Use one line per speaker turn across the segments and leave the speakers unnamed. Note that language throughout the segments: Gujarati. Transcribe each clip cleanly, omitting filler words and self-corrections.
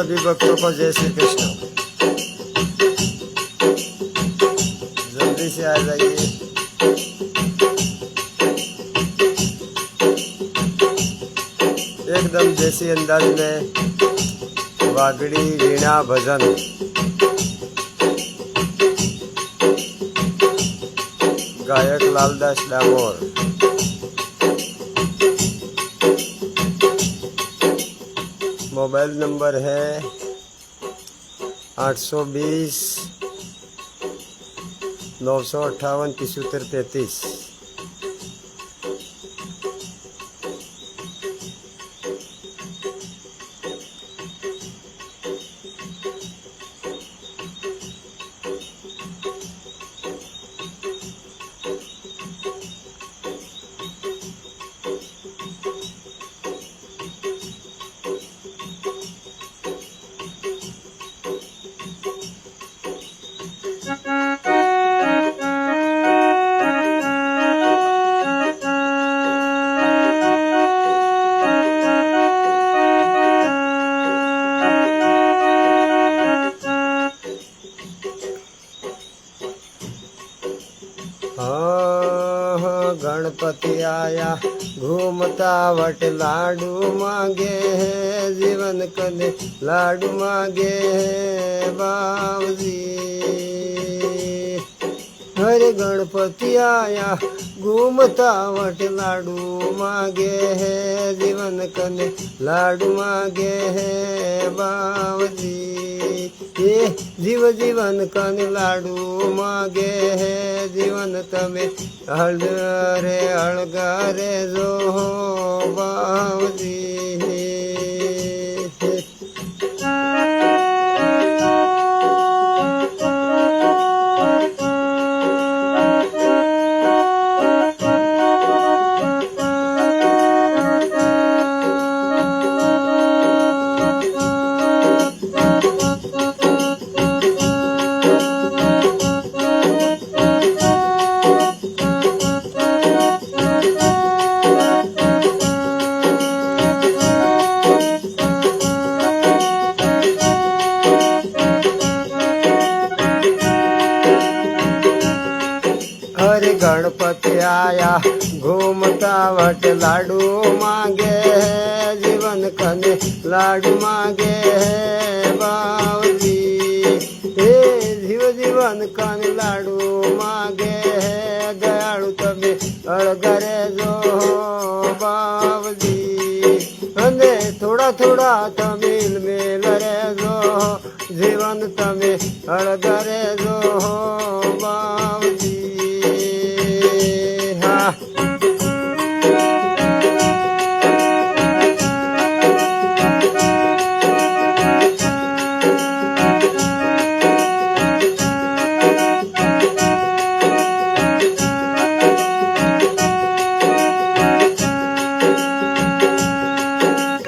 सभी भक्तों को जय श्री कृष्ण। जल्दी से आ जाइए। एकदम देसी अंदाज में वागड़ी वीणा भजन गायक लालदास डामोर। मोबाइल नंबर है 820 958 7333। गणपति आया घूमता वट लाडू मांगे है, जीवन कने लाडू मांगे है बाबूजी। हरे गणपति आया घूमता वट लाडू मांगे है, जीवन कने लाडू मांगे है बाबूजी। ये जीव जीवन कन लाडू मांगे है, जीवन तमे हळगारे हळगारे जो बाबूजी। हरे गणपति आया घूमता वट लाडू मांगे है, जीवन कने लाडू मांगे है बाबूजी। हे जीव जीवन कने लाडू मांगे है, दयालु तमे अळगरे जो बाबूजी। अने थोड़ा थोड़ा तमिल मेल रे जो, जीवन तमे अळगरे जो बाबूजी।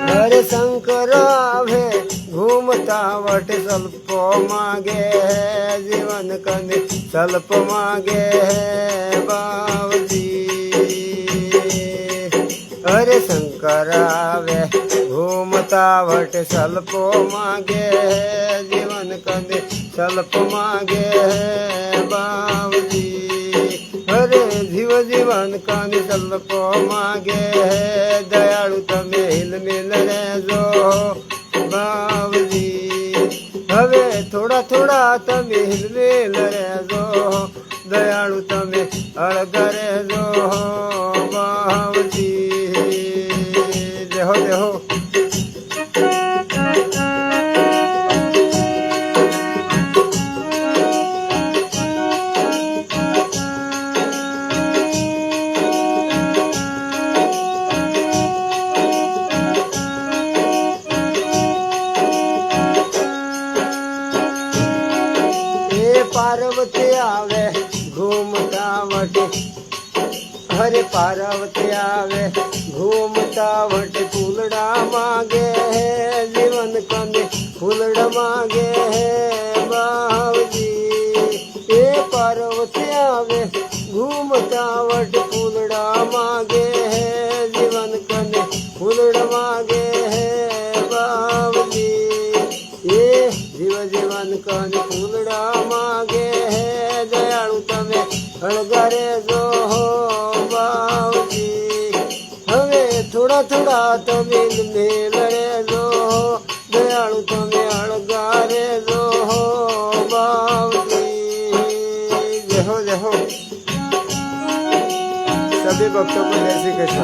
हरे शंकर आवे घूमता वट सल्प मांगे है, जीवन कने सल्प मांगे है बाबूजी। हरे शंकर आवे घूमता वट सल्प मांगे है, जीवन कने सल्प मांगे है बाबूजी। हरे जीव जीवन कने सल्प मांगे है, दयालु तमे हिल मिल रे जो बाबूजी। हवे थोड़ा थोड़ा तमे हिल मिल रे जो, दयालु तमे अळगरे जो बाबूजी। देहो देहो पार्वती आवे घूमता वट, हरे पार्वती आवे घूमता वट फूलड़ा मांगे है, जीवन कने फूलड़ा मांगे है बाबूजी। ये पार्वती आवे घूमता वट फूलड़ा मांगे है, जीवन कने फूलड़ा मांगे है बाबूजी। હળગારે જો બાવજી હવે થોડા થોડા તમે મેલ રેજો દયાળુ તમે હળગારે જો बावजी जय हो सभी भक्तों को जय श्री कृष्ण।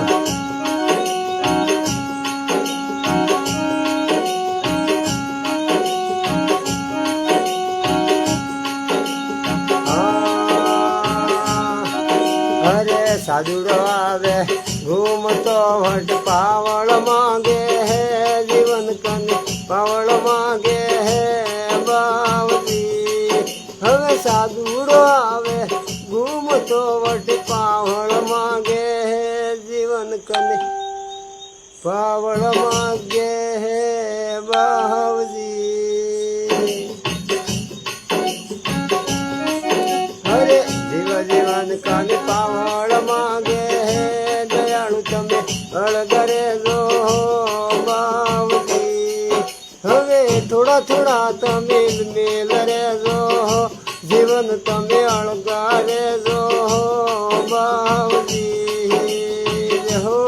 अरे साधुड़ो आवे घूमतो वट पावड़ मांगे है जीवन कने पावड़ मांगे है बावजी હવે સાધુડો આવે ઘૂમતો વટ પાવળ માગે હે જીવન કને પાવળ માગે હે બાવજી અરે જીવન કને પાવળ માગે હે દયાળુ તમે અળગરે જો બાવજી હવે થોડા થોડા તમે મેલ રેજો जीवन तमे अळगारे जो बावजी हो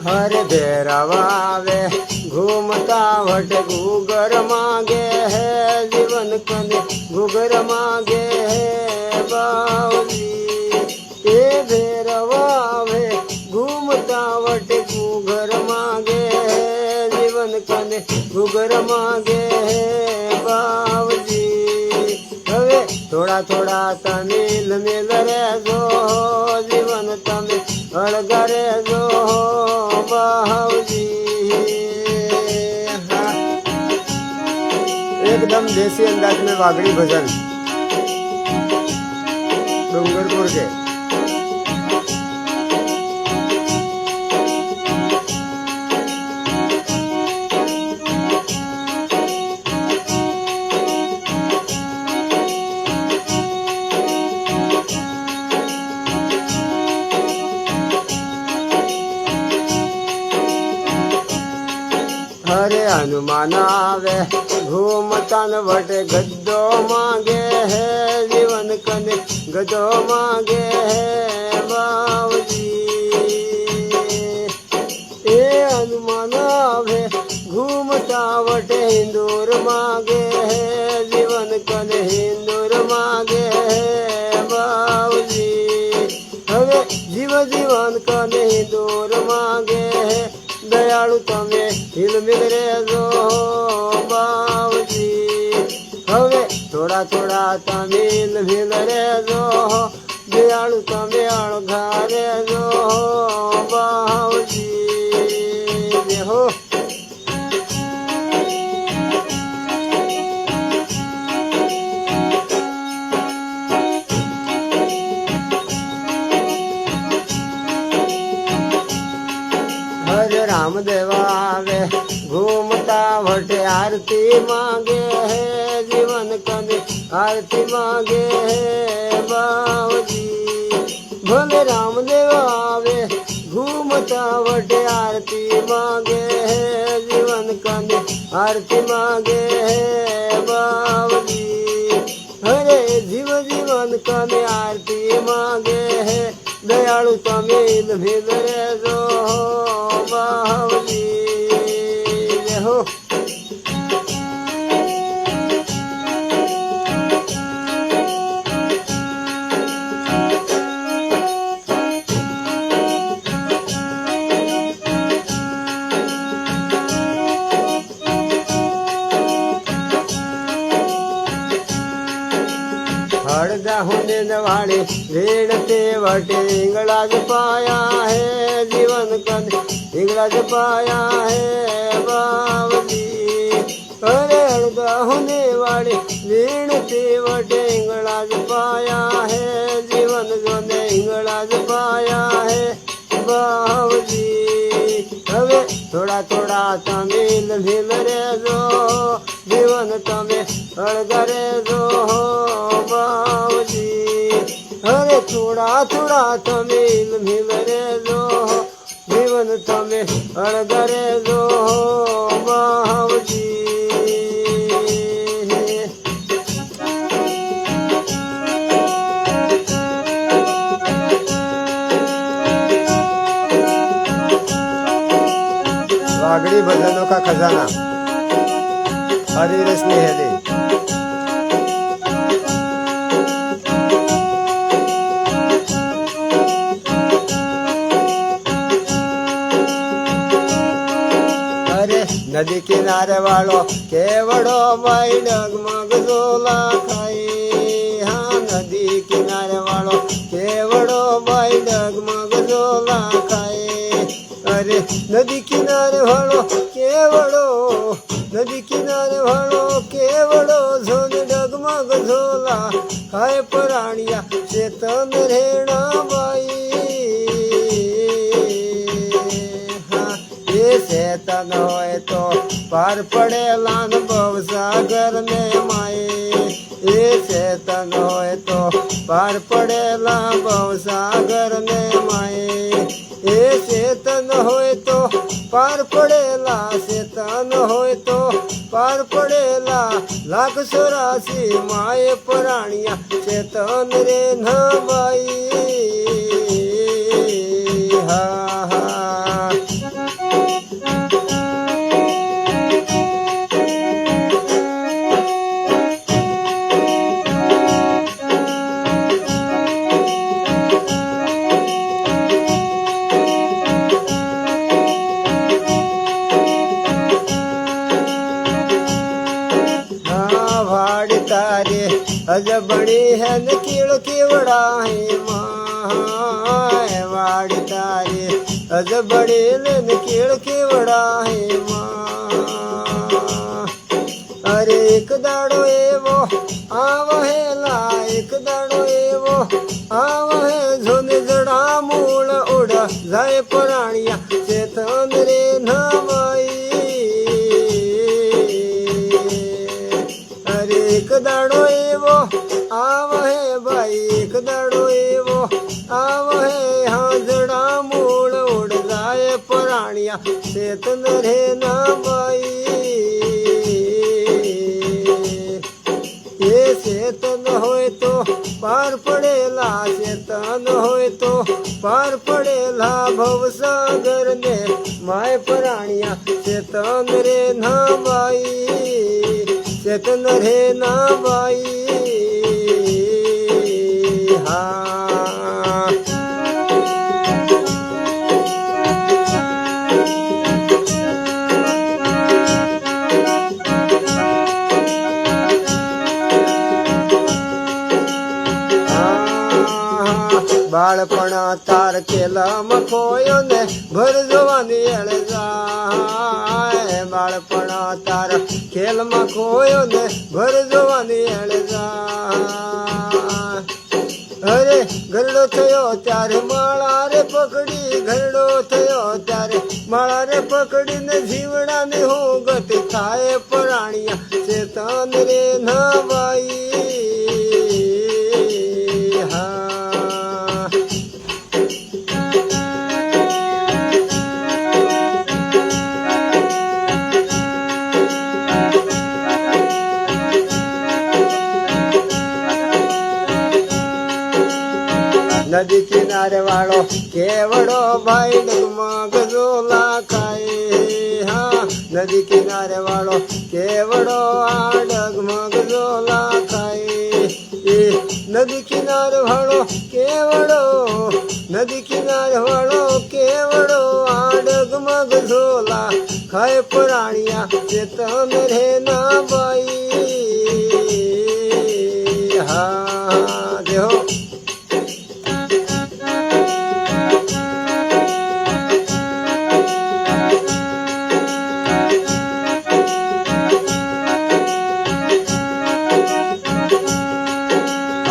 हरे भेरवावे घूमता वट गुगर मांगे है जीवन कने गुगर मांगे है बावजी ए भेरवावे घूमता वट गुगर मांगे है जीवन कने गुगर मांगे है बावजी હવે થોડા થોડા તમિલ મિલ રેજો જીવન તમે હળગા રેજો બાવજી एकदम देसी अंदाज में वागड़ी भजन डूंगरपुर के हरे हनुमान आवे घूमता न वटे गद्दो मांगे है जीवन कने गदो मांगे है बावजी ए हनुमान आवे घूमता वटे हिंदूर मांगे है जीवन कने हिंदूर मांगे है बावजी हवे जीवन कने हिंदूर मांगे है दयालु तमे हिल मिल रेजो बावजी हवे थोड़ा थोड़ा तमिल मिल रेजो दयालु तमे अळगा रेजो बावजी हो रामदेव आवे घूमता वटे आरती मांगे है जीवन कने आरती मांगे है बावजी भले रामदेव आवे घूमता वटे आरती मांगे है जीवन कने आरती मांगे है बावजी हरे जीवन कने आरती मांगे है दयालु तमिल मिल रेजो बावजी हो हड़दा होने वाले रेड़ते वटे इंगलाज पाया है जीवन कन इंगलाज पाया है बावजी अरे हड़दा होने वाले रेड़ते वटे इंगलाज पाया है जीवन जोने इंगलाज पाया है बावजी हवे थोड़ा थोड़ा तमिल मिल रेजो जीवन तमे અળગરે જો બાવજી અરે થોડા થોડા તમે મિલ રે જો જીવન તમે અળગરે જો બાવજી वागड़ी भजनों का खजाना हरिरस में है अरे नदी किनारे वालों केवड़ो भाई डगमग झोला खाई हाँ नदी किनारे वालों केवड़ो भाई डगमग झोला खाई अरे नदी किनारे वालों केवड़ो नदी किनारे वालों केवड़ो झोन डगमग झोला खाए प्राणिया चेतन रेणा बाई हाँ ये चेतन होए तो पार पड़े लान भवसागर में माए ये चेतन होए तो पार पड़े ला भवसागर में माए ये चेतन होए तो पार पड़ेला चेतन होए तो पार पड़ेला लाख 84 माए प्राणिया चेतन रे न बाई हा हा अज बड़ी है न कीड़ कीवड़ा है माँ वाड़ी तारे अज बड़ी न कीड़ कीवड़ा है माँ अरे एक दाड़ो एवो आव है ला एक दाड़ो एवो आव है झुन जड़ा मूल उड़ जाए प्राणिया चेतन रे न माई अरे एक दाड़ो एवो आव है भाई एक दाड़ो एवो आव है हाजड़ा मूल उड़ जाए प्राणिया चेतन रे ना बाई ये चेतन होए तो पार पड़ेला चेतन होए तो पार पड़ेला भवसागर में माए प्राणिया चेतन रे ना बाई चेतन रे ना बाई हाँ बाळपणा तार केला मखोयो ने भर जवानी जाए बाळपणा तार खेल मखोयो ने भर जवानी जाए अरे घरडो थयो त्यारे माळा रे पकड़ी घरडो थयो त्यारे माळा रे पकड़ी ने जीवड़ा ने हो गति थाए प्राणिया चेतन रे ना बाई हाँ नदी किनारे वालों केवड़ो भाई डगमग झोला खाए हाँ नदी किनारे वालों केवड़ो डगमग झोला खाए नदी किनारे वालों केवड़ो नदी किनारे वालों केवड़ो डगमग झोला खाए प्राणिया चेतन रे ना बाई हाँ देखो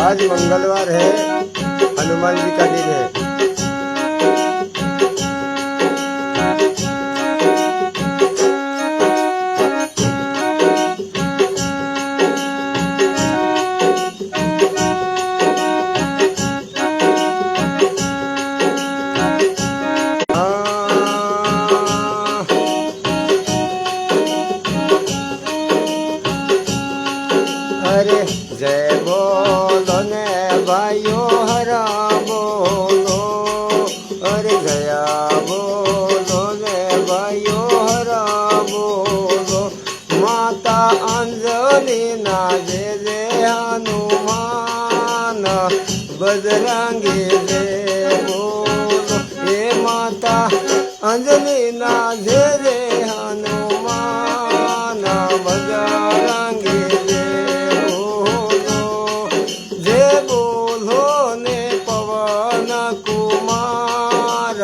आज मंगलवार है हनुमान जी का दिन है જય બોલો ને ભાઈઓ હરા બોલો, અરે જયા બોલો ને ભાઈઓ હરા બોલો. માતા અંજલિ ના જે હનુમાન, બજરંગી જય બોલો. એ માતા અંજલિ ના જે હનુમાન, બજરંગી જય બોલો. જય બોલો ને પવન કુમાર,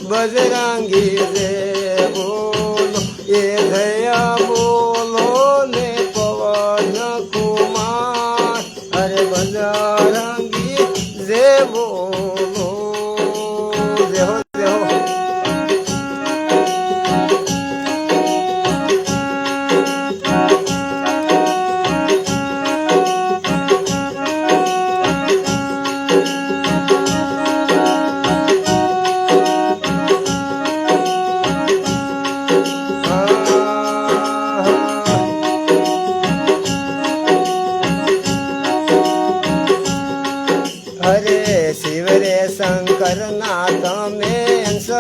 બજરંગી જય બોલો. એ જયા બોલો ને પવન કુમાર, અરે બજરંગી જય બોલો. જય હો જય હો. હરે શિવ રે શંકર ના તમે અંશ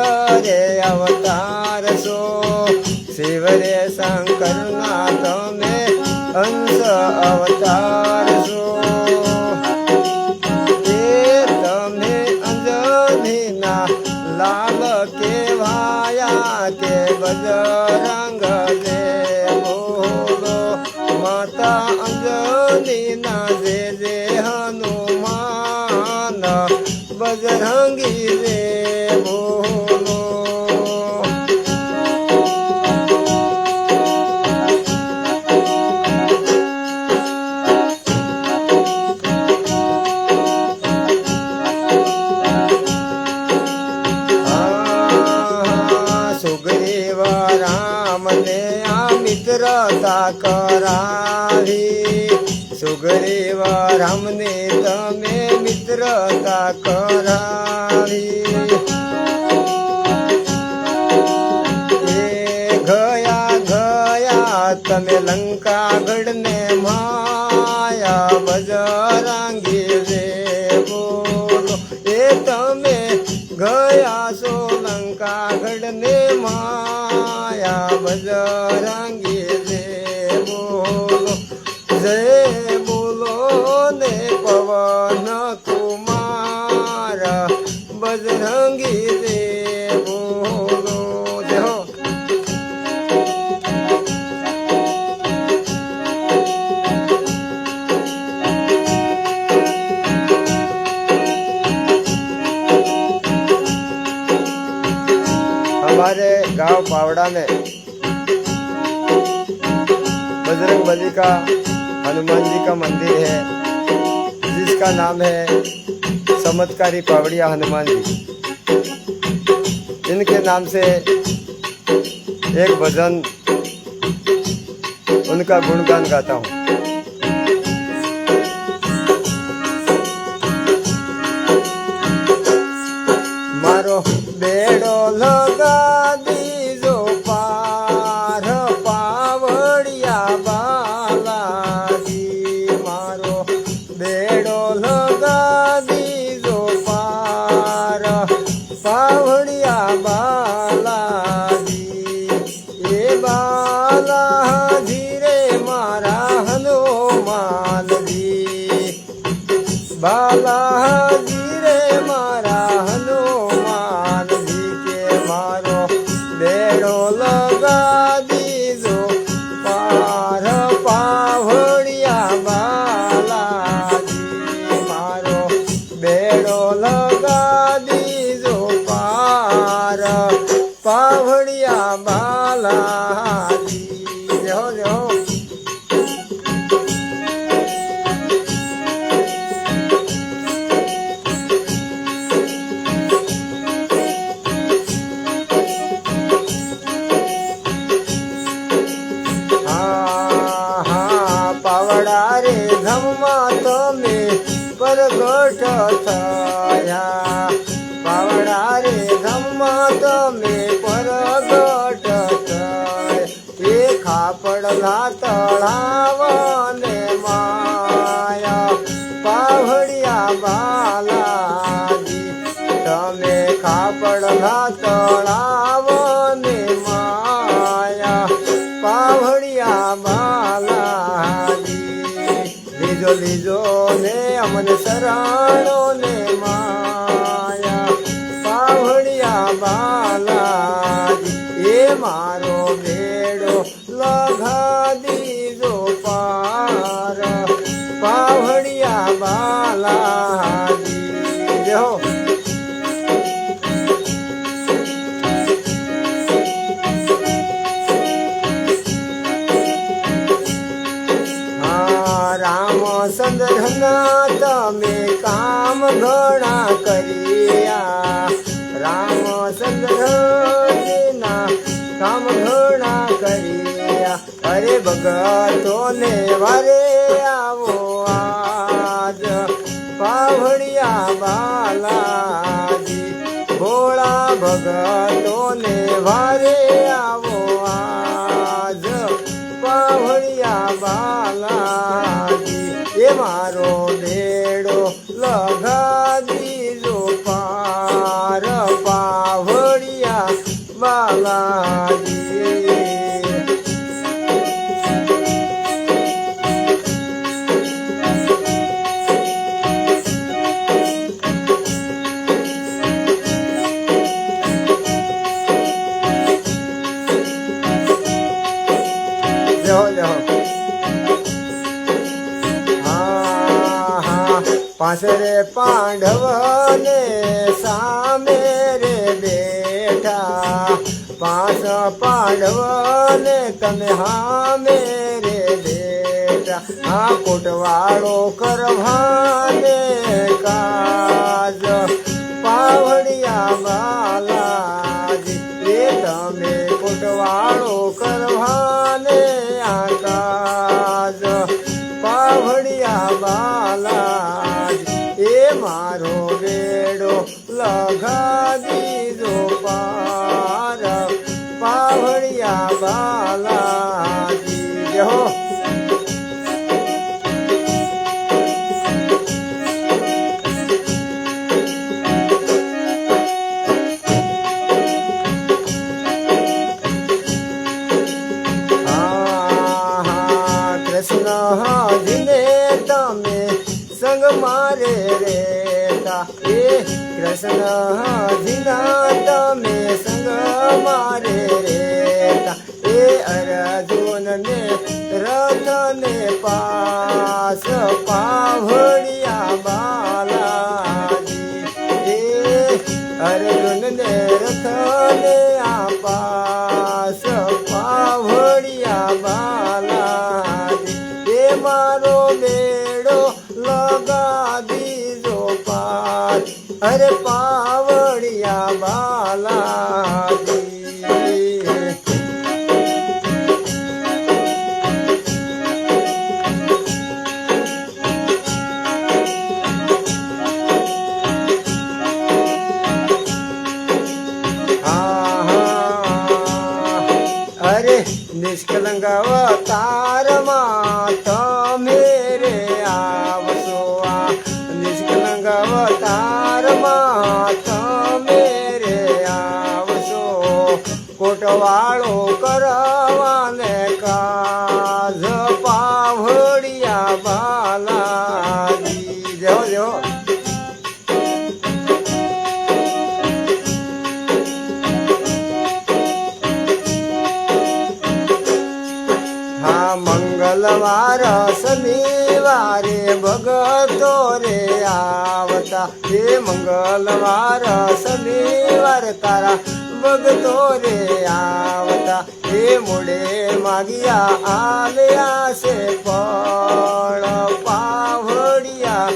રે અવતાર છો. શિવ રે શંકર ના તમે અંશ અવતાર છો. એ તમે અંજની ના લાલ કેવાયા કે બજરંગ જય બોલો. માતા અંજની ના જે હનુમાન, બજરંગી જય બોલો. સુગ્રીવ રામ ને આ મિત્રતા કરાવી. સુગ્રીવ રામ ને તમે મિત્રતા કરાવી. એ ગયા ગયા તમે લંકાગઢ ને માયા, બજરંગી જય બોલો. એ તમે ગયા છો લંકાગઢ ને માયા, બજરંગી જય બોલો. જય બોલો ને પવન કુમાર, બજરંગી જય બોલો. જય હો. हमारे गांव पावड़ा में बजरंग बली का हनुमान जी का मंदिर है, जिसका नाम है चमत्कारी पावड़िया हनुमान जी. इनके नाम से एक भजन उनका गुणगान गाता हूँ. मारो बेड़ो लगा दीजो पार, पावड़िया बालाजी. मारो बेड़ो लगा दीजो पार, पावड़िया बालाजी. ये बालाजी रे मारा हनुमान जी, बालाजी रे मारा हनुमान जी के. मारो बेड़ो लगा दीजो पार, पावड़िया बालाजी. मारो बेड़ो लगा दीजो पार, पावड़िया बालाजी. जय हो जय हो. પાવડા રે ધમમાં તમે પરગટ થયા. પાવડા રે ધમમાં તમે પરગટ થયા. એ ખાપડલા તળાવ ને માં ઓલા તળાવ ને માયા પાવડિયા બાલાજી લીજો લીજો ને અમને શરણો ને માયા પાવડિયા બાલાજી એ મારો બેડો લગા દીજો પાર પાવડિયા બાલાજી જો રામચંદ્રના તમે કામ ઘણા કર્યા રામચંદ્રના કામ ઘણા કર્યા અરે ભગતોને વારે આવો આજ પાવડિયા બાલાજી ભોળા ભગતોને વારે આવો આજ પાવડિયા બાલાજી એ મારો બેડો લગા દીજો પાર પાવડિયા બાલાજી પાછરે પાંડવ ને સામે રે બેઠા પાછ પાંડવ ને તમે હામે રે બેઠા આ કોટવાળો કરવાને કાજ પાવડિયા બાલાજી એ તમે કોટવાળો કરવાને આ કાજ પાવડિયા બાલાજી એ મારો બેડો લગા દીજો પાર પાવડિયા બાલાજી જો કૃષ્ણજીને તમે સંગ મારે રેતા એ કૃષ્ણજીના તમે સંગ મારે રેતા એ અર્જુનને રથને પાસ પાવડિયા બાલાજી એ અર્જુનને રથને આ પાસ પાવડિયા બાલાજી એ મારો બેડો લગા દીજો પાર અરે પાવડિયા બાલાજી અરે નિષ્કલંક અવતારમાં તમે રે આવશો આ નિષ્કલંક અવતારમાં તમે રે આવશો કોટવાળો કરવાને કાજ પાવડિયા બાલાજી જો જો મંગળવાર શનિવારે ભગતો રે આવતા એ મંગળવાર શનિવાર તારા ભગતો રે આવતા એ મોડે માગ્યા આલ્યા છે ફળ પાવડિયા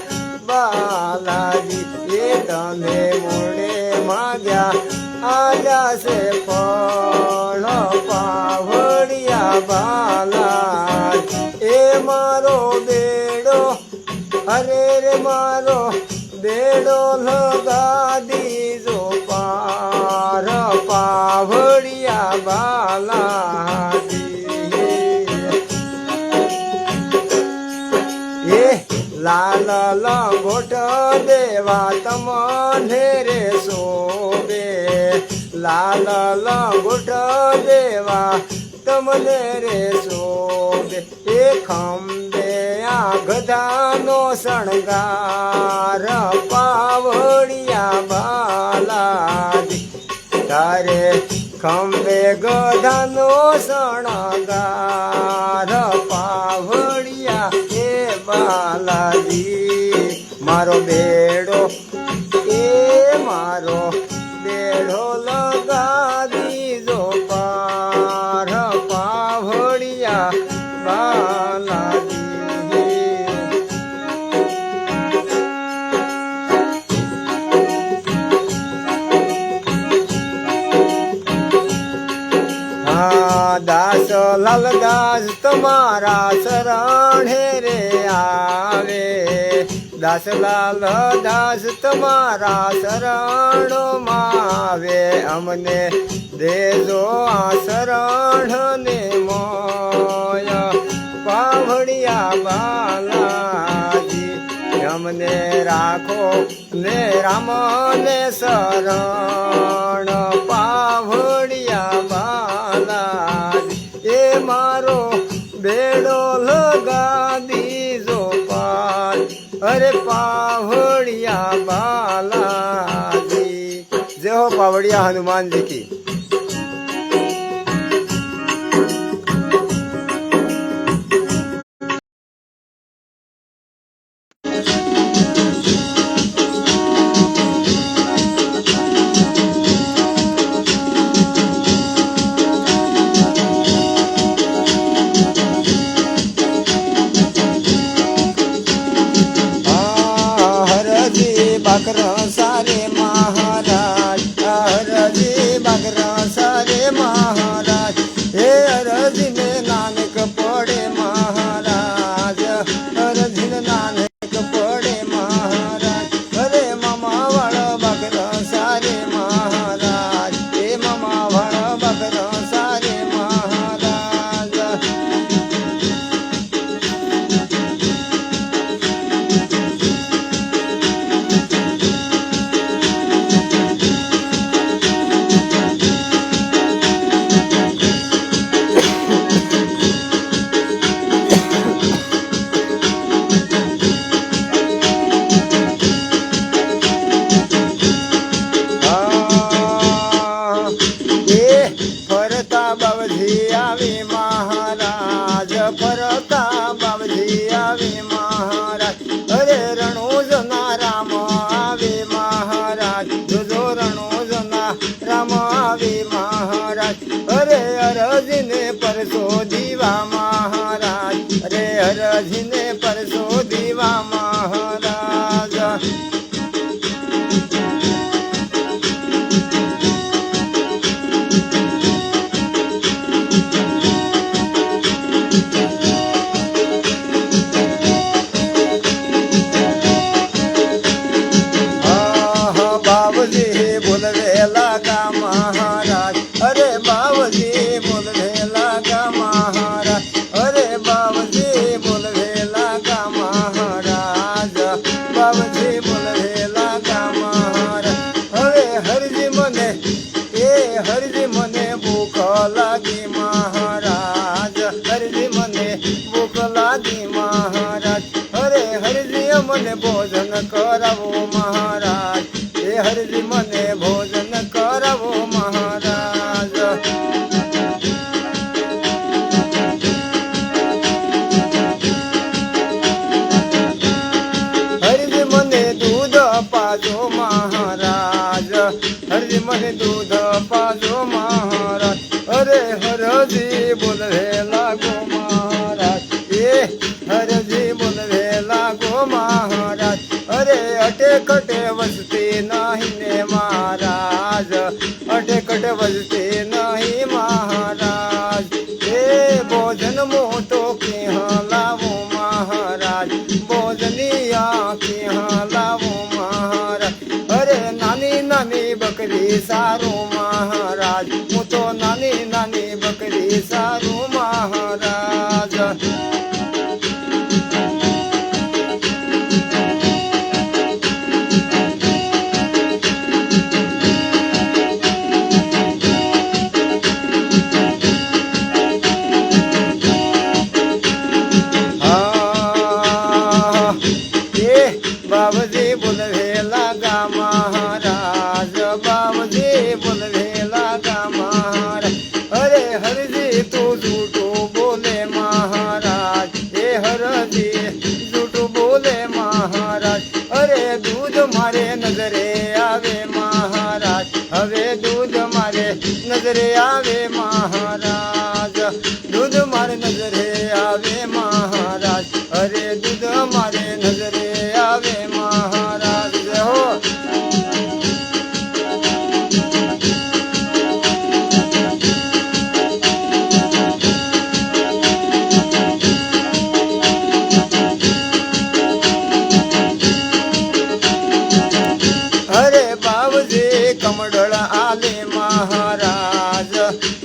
બાલાજી એ તમે મોડે માગ્યા આલ્યા છે ફળ પાવડિયા બાલાજી એ મારો બેડો અરે રે મારો બેડો લગા દીજો પાર પાવડિયા બાલાજી એ લાલ લંગોટ દેવા તમને રે સોબે લાલ લંગોટ દેવા તમને રે શોભે એ ખંભે આ ગધાનો શણગાર પાવડિયા બાલાજી તારે ખંભે ગધાનો શણગાર પાવડિયા એ બાલાજી મારો બેડો એ મારો બેડો લગા દીજો પાર પાવડિયા બાલાજી દાસ લાલ દાસ તમારા શરણે રે આવે દાસ લાલ દાસ તમારા શરણોમાં આવે અમને દેજો આ શરણ ને મોય પાવડિયા બાલાજી અમને રાખો ને રામ ને શરણ પાવડિયા બાલાજી એ મારો બેડો લગા દીજો પાર અરે પાવડિયા બાલાજી જય હો પાવડિયા હનુમાનજી કી बागर सारे महाराज हरजी बागर सारे महाराज हे हरजी ने नानक पड़े महाराज हरजी ने नानक पड़े महाराज अरे मामा वाला बागर सारे महाराज हे मामा वाला बागर सारे महाराज બાવજી આવી મહારાજ ફરતા બાવજી આવી મહારાજ અરે રણોજના રામ આવી મહારાજ જોજો રણોજના રામ આવી મહારાજ અરે હરજીને પરસો દીવા મહારાજ અરે હરજીને પરસો દીવા મહારાજ बाबूजी बोलवे लगा महाराज अरे बाबूजी बोलवे लगा महाराज अरे बाबूजी बोलवे लगा महाराज बाबूजी बोलवे लगा महाराज अरे हरजी मने ए हरजी मने भूख लागी महाराज हरजी मने भूख लागी महाराज अरे हरजी मने भोजन करावो महाराज हरजी मने भोजन करावो महाराज हरजी मने दूध पाजो महाराज हरजी मने दूध पाजो महाराज अरे हरजी बोलवे लागो महाराज ये हरजी बोलवे लागो महाराज अरे अटे कटे वसती नहीं ने महाराज अटे कटे वसती नहीं महाराज ए भोजन मोटो के लावो महाराज भोजनिया के लावो महाराज अरे नानी नानी बकरी सारो महाराज मु तो नानी नानी बकरी सारो महाराज बाबजी बोलवे लागा महाराज, बाबजी बोलवे लागा महाराज। अरे हरजी तू झूठू बोले महाराज, हे हरजी झूठू बोले महाराज। अरे दूध मारे नजरे आवे महाराज, हवे दूध मारे नजरे आवे महाराज, दूध मारे नजरे आवे महाराज। अरे दूध मारे नजरे आवे महाराज हो। अरे बाबजी कमडळ आले महाराज,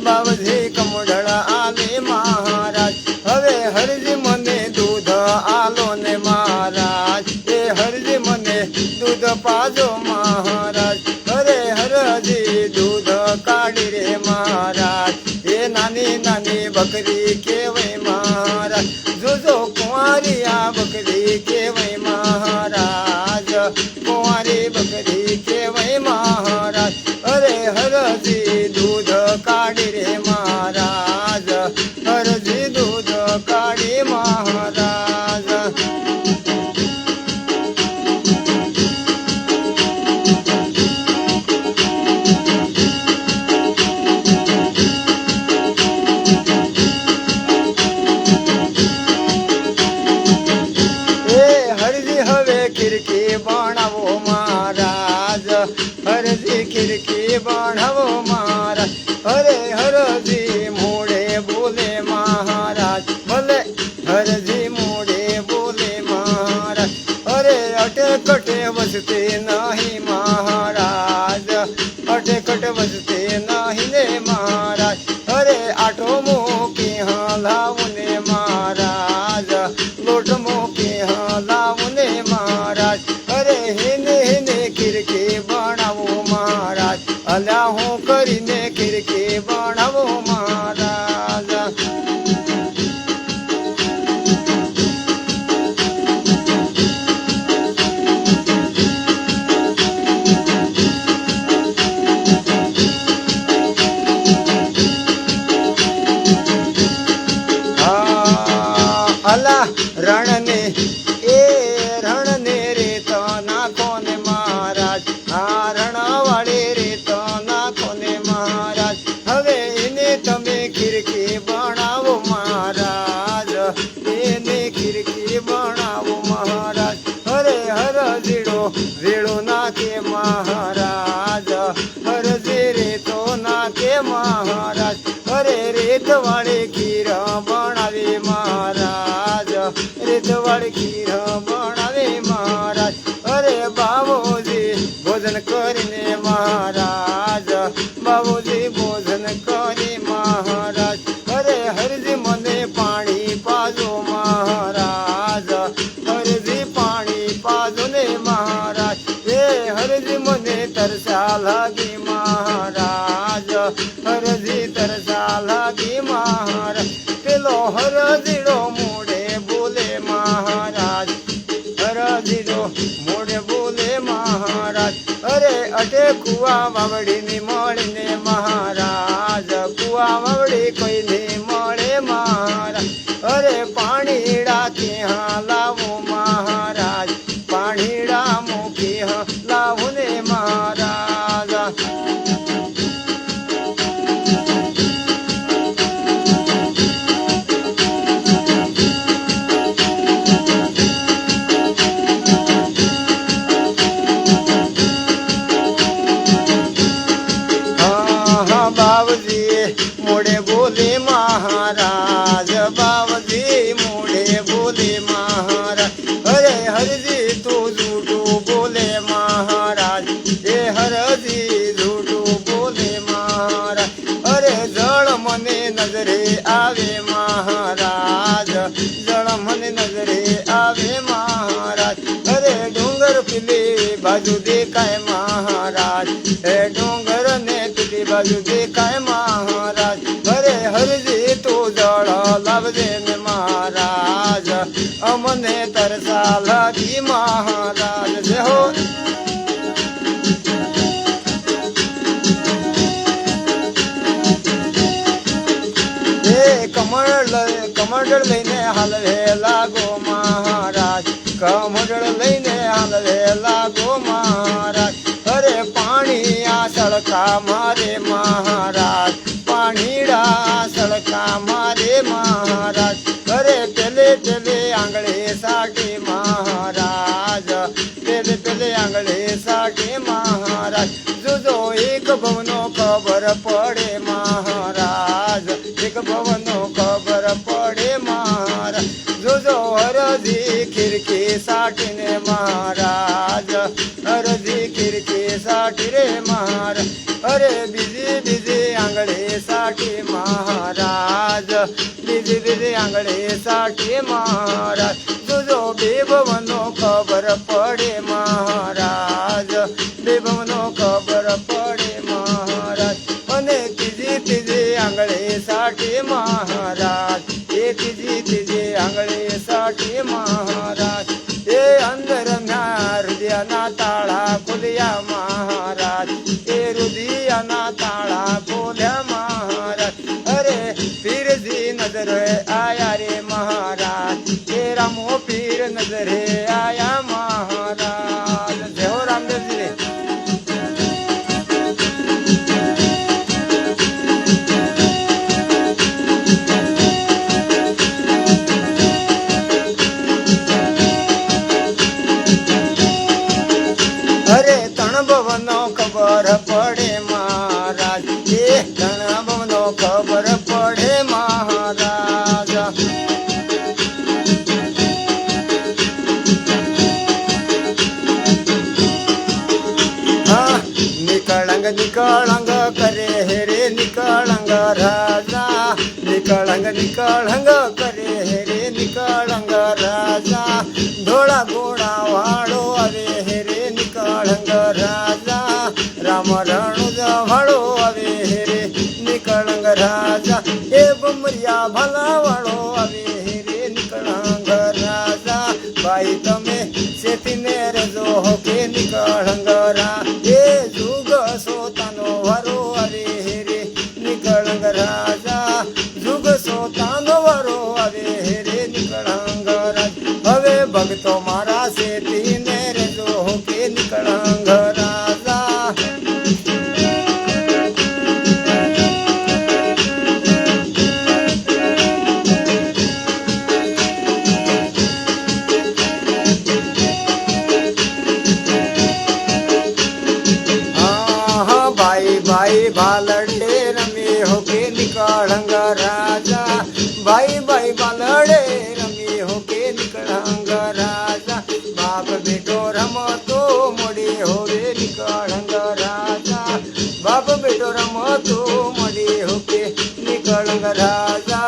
बाबजी कमडळ आले महाराज। हवे हरजी मने दूध आलो ने महाराज, हे हरजी मने दूध पाजो महाराज। अरे हरजी दूध काढी रे महाराज, हे नानी नानी बकरी केवय महाराज, जो जो कुंवारी आ बकरी केवय महाराज, कुंवारी बकरी केवय महाराज। अरे हरजी दूध काढी रे महाराज, हरजी दूध काढी महाराज। खिड़की बनावो महाराज, हरजी खिड़की बनावो महाराज। अरे हरजी मोड़े बोले महाराज, भले हरजी मोड़े बोले महाराज। अरे अटकटे बसते नहीं महाराज, अटकट बसते नहीं ने महाराज। अरे आठो मोके हाँ लावने महाराज, लोट मोके हाँ लावने महाराज। अरे हेने हेने खिड़की बनावो महाराज, अल्या हूँ करीने खिड़की बनावो महाराज। अला रण ने रे तो नाखो ने महाराज, हाँ रण वाले रे तो नाखो ने महाराज। हवे इने तमे खिड़की बनावो महाराज, इने खिड़की बनावो महाराज। अरे हरजीड़ो वेड़ो नाके महाराज, हरजी रे तो नाके महाराज। अरे रेत वाले खीर बनावे महाराज, रेत वाले खीर बनावे महाराज। अरे बाबूजी भोजन करीने महाराज, बाबूजी भोजन करे महाराज। अरे हरजी मने पाणी पाजो महाराज, हरजी पाणी पाजो ने महाराज। हे हरजी मने तरसा लागी महाराज, हरजी तरसा लागी महाराज। पेलो हरजीड़ो मोड़े बोले महाराज, हरजीड़ो मोड़े बोले महाराज। अरे अटे कुआ बावड़ी नी मળી ने महाराज, कुआ बावड़ी कोई नी मळे महाराज। अरे पाणीड़ा के हाँ लावो महाराज, पाणीड़ा मुखी हाँ लावो ने महाराज। बाबजी मोड़े बोले महाराज, बाबजी मोड़े बोले महाराज। अरे हरजी तू झूठू बोले महाराज, हे हरजी झूठू बोले महाराज। अरे जड़ मने नजरे आवे महाराज, जड़ मने नजरे आवे महाराज। अरे डूंगर पिले बाजू देखाय महाराज, हे डूंगर ने पिली बाजू देखाय महाराज। अरे हरजी तू जड़ लावजे ने महाराज, अमने तरसा लागी महाराज। કમોડળ લઈને હાલવે લાગો મહારાજ, કમોડળ લઈને હાલવે લાગો મહારાજ. અરે પાણી આ સળકા મારે મહારાજ, પાણીડા સળકા મારે મહારાજ. અરે પેલે પેલે આંગળે સાકે મહારાજ, પેલે પેલે આંગળે સાકે મહારાજ. જોજો એક ભવનો ખબર પડે મહારાજ, એક ભવનો ખબર પડે મહારાજ. જોજો હરજી ખીરકી સાટીને મહારાજ, હરજી ખીરકી સાટી રે મહારાજ. અરે બીજી બીજી આંગળે સાટી મહારાજ, બીજી બીજી આંગળે સાટી મહારાજ. જોજો બે ભવનો ખબર પડે મહારાજ, બે ભવનો ખબર પડે મહારાજ. અને ત્રીજી ત્રીજી આંગળે સાટી મહારાજ, એ ત્રીજી ત્રીજી આંગળે સાટી મહારાજ. એ અંદરના હૃદયના તાળા ખોલ્યા મહારાજ, એ હૃદયના તાળા ખોલ્યા મહારાજ. અરે પીરજી નજરે આયા રે મહારાજ, એ રામો પીર નજરે આયા મહારાજ. જય હો રામદેવજી રે. અરે ત્રણ ભવનો ખબર પડે મહારાજ, એ ત્રણ ભવનો ખબર પડે મહારાજ. નિકળંગ નિકળંગ કરે રે નિકળંગ રાજા, નિકળંગ નિકળંગ કરે રે નિકળંગ રાજા. ધોળા ઘોડા વાળો આવે રે નિકળંગ રાજા, રામ રણુજ વાળો આવે રે નિકળંગ રાજા. એ બમરિયા ભલા વાળો આવે રે નિકળંગ રાજા. ભાઈ તમે શેતીને રજો કે નિકળંગ રા. એ જુગ સોતાનો વારો આવે રે નિકળંગ રાજા, જુગ સોતાનો વારો આવે રે નિકળંગ રાજ. હવે ભક્તો મારા શેતીને રજો કે નિકળંગ રાજા. भाई भालड़े रमे होके निकलंग राजा, भाई भाई भालड़े रमे होके निकलंग राजा. बाप बेटो रमो तो मोड़ी होवे निकलंग राजा, बाप बेटो रमो तो मोड़ी होके निकलंग राजा.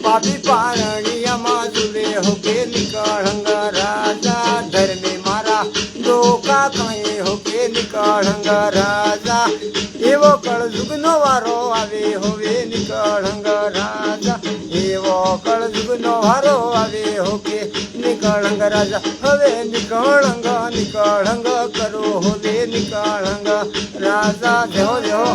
पापी पारणिया माजुले होके निकलंग राजा, धर्मे मारा डोका कहीं होके निकलंग राजा. एवो कळजुगनो वारो आवे होवे निकळंग राजा, एवो कळजुगनो वारो आवे होके निकळंग राजा. हवे निकळंग निकळंग करो होवे निकळंग राजा. देहो देहो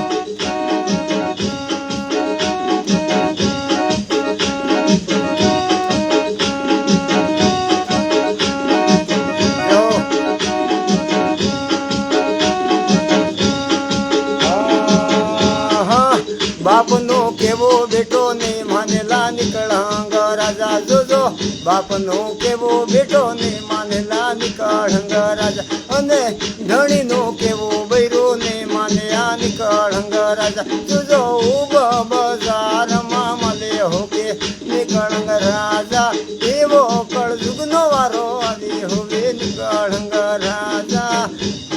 બાપનો કેવો બેટો ને માનેલા નિકળંગ રાજા. જોજો બાપનો કેવો બેટો ને માનેલા નિકળંગ રાજા. અને ધણીનો કેવો બૈરો ને માન્યા નિકળંગ રાજા. જોજો ઉભા બજારમાં મળે હોકે નિકળંગ રાજા. એવો કળજુગનો વારો આવી હોવે નિકળંગ રાજા.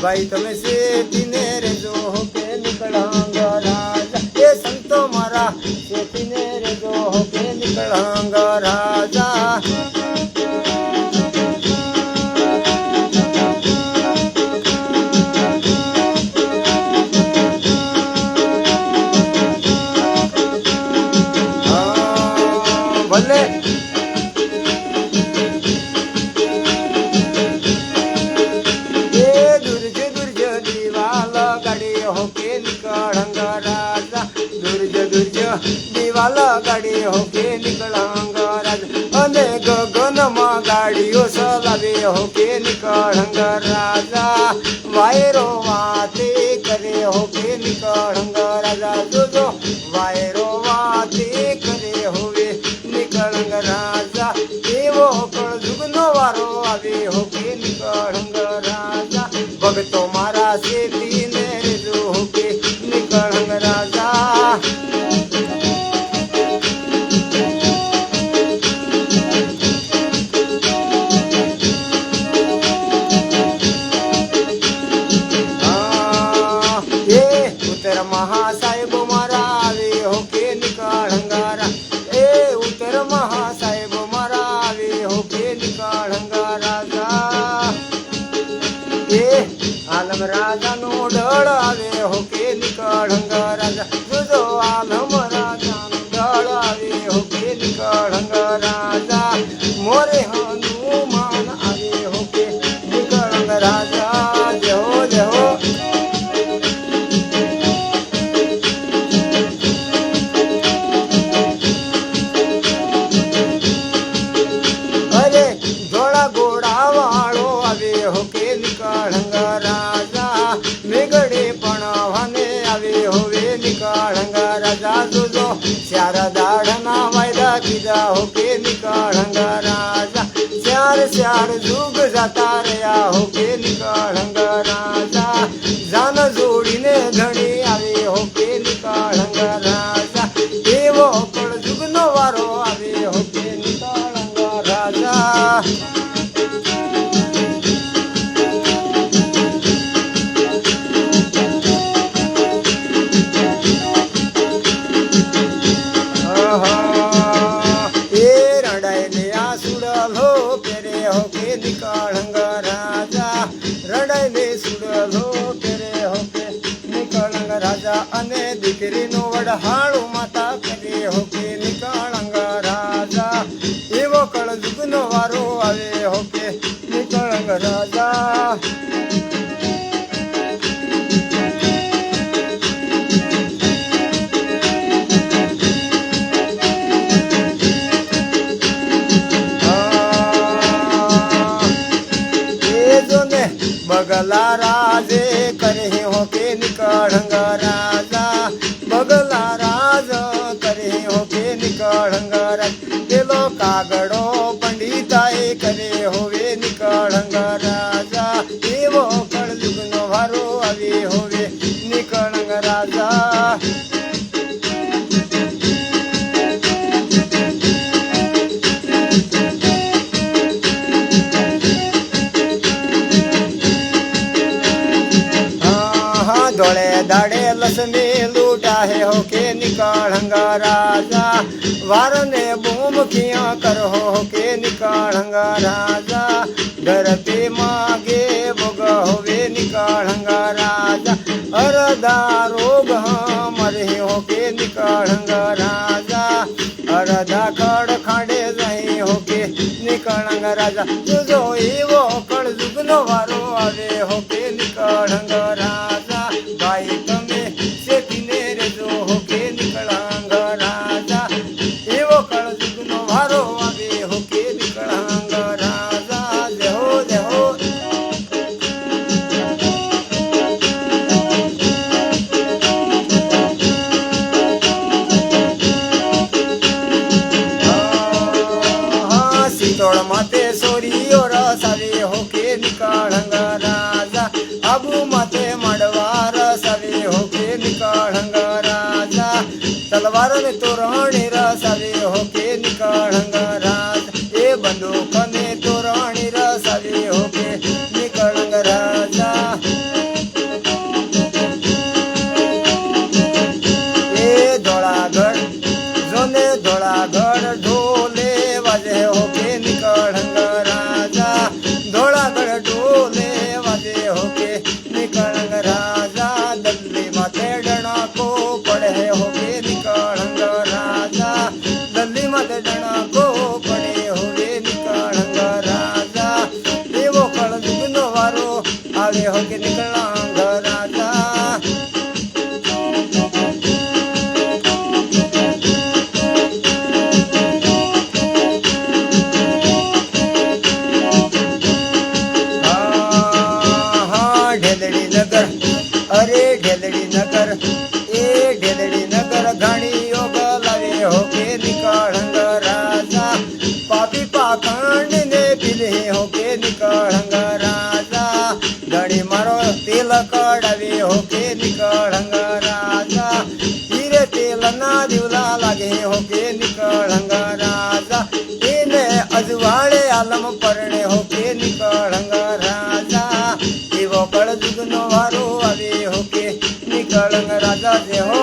ભાઈ તમે શેતીને રેજો હોકે નિકળંગ રાજા. એ સંતો મારા શેતીને રેજો હોકે નિકળંગ રાજા. ભલે दिवाला गाड़ी होके निकलंग राजा. निकळंग राजा वायरो वाते करे हो के निकळंग राजा जो जो वायरो वाते करे होवे निकळंग राजा एवो कळ जुगनो वारो आवे हो के निकळंग राजा भगतो मारा शेतीने जो हो के निकळंग राजा उतर महासाहेब मरावे हो के निकाळंगारा ए उतर महासाहेब मरावे हो के निकाळंगाराजा ए आलम राजा नो डळावे हो के निकाळंगाराजा तुझो आलम राजा नो डळावे हो के निकाळंगाराजा मोरे हनुमान आवे हो के निकाळंगाराजा जय हो जय हो राजा मेघडे पणावाने आवे होवे निकाळंग राजा तुझो चार दाढना वायदा किजा होके निकाळंग राजा चार चार जुग जाता रया होके निकाळंग राजा जान जोडीने धणी आवे होके निकाळंग राजा एवो कळ जुगनो वारो आवे होके निकाळंग राजा निकाळंग राजा रडले सुडलो तेरे होके निकाळंग राजा अने दीकरी नो वडहाळू माता करे होके निकाळंग राजा एवो कळ जुगनो वारो आवे होके निकाळंग राजा बगला राजे करे होके निकाळंग राजा बगला राज करे होके निकाळंग राजा पेलो कागडो पंडिताए करे होवे निकाळंग राजा एवो कळ जुगनो वारो आवे होवे निकाळंग राजा डोळे दाडे लसमे लूटा है होके निकाळंग राजा वारने बूम किया कर होके निकाळंग राजा डरते मागे बोग होवे निकाळंग राजा अरदा रोग मरे होके निकाळंग राजा अरदा खड खांडे जाई होके निकाळंग राजा तुझो एवो कळ जुगनो वारो आवे होके निकाळंग राजा बाई तमे शेतीने रे जो होके निकाळंग राजा एवो कळ जुगनो वारो आवे होके निकाळंग राजा जय हो जय हो सीतोड़ माते सोरियो रसावे होके निकाळंग राजा आबू माते मडवार सवे होके निकाळंग राजा तलवार ने तोरणी रसावे होके निकाळंग राजा ए बंदूक ने तोरणी रसावे होके निकाळंग राजा ए धोळागढ़ जोने धोळागढ़ ढोले वाजे होके निकाळंग राजा धोळागढ़ ढोले वाजे होके निकाळंग राजा दल्ली माते डणा को पड़े होके निकाळंग राजा दल्ली माते डणा को पड़े होवे निकाळंग राजा एवो कळ जुगनो वारो आवे होके निकाळंग राजा ધણી મારો તેલ કડાવે હો કે નીકળંગ રાજા હીરે તેલ ના દીવલા લાગે હો કે નીકળંગ રાજા એને અજવાળે આલમ પરણે હો કે નીકળંગ રાજા એવો કળજુગ નો વારો આવે હો કે નીકળંગ રાજા જે હો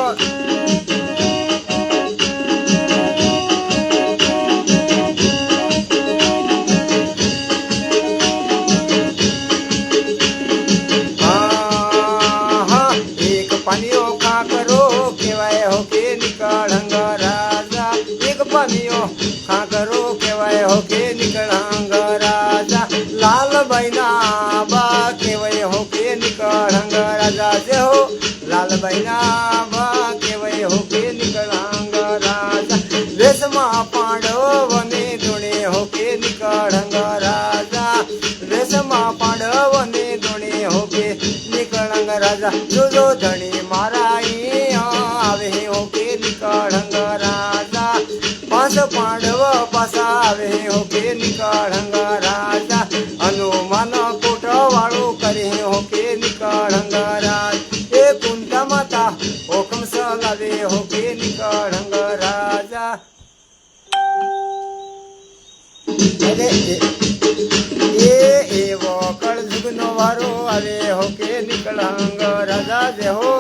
પાણીઓ ખાકરો કહેવાય હો કે નીકળંગ રાજા એક પાણીઓ ખાકરો કહેવાય હો કે નીકળંગ રાજા લાલભાઈ ના બા કહેવાય હો કે નીકળંગ રાજા જે હો લાલભાઈ ના બા કહેવાય હો કે નીકળંગ રાજા વેશમાં પાંડવને ધૂણે હો કે નીકળંગ રાજા વેશમાં પાંડવને ધૂણે હો કે નીકળંગ રાજા જોજો ધણી મારા આવે હો કે નીકળંગ રાજા પાંચ પાંડવ પાસા આવે હો કે નીકળંગ રાજા હનુમાન કોટ વાળું કરે હો કે નીકળંગ રાજ એ કુંતા માતા હુકમ સલાવે હો કે નીકળંગ રાજા એવો કળજુગ નો વારો આવે હો કે નીકળંગ રાજા જે હો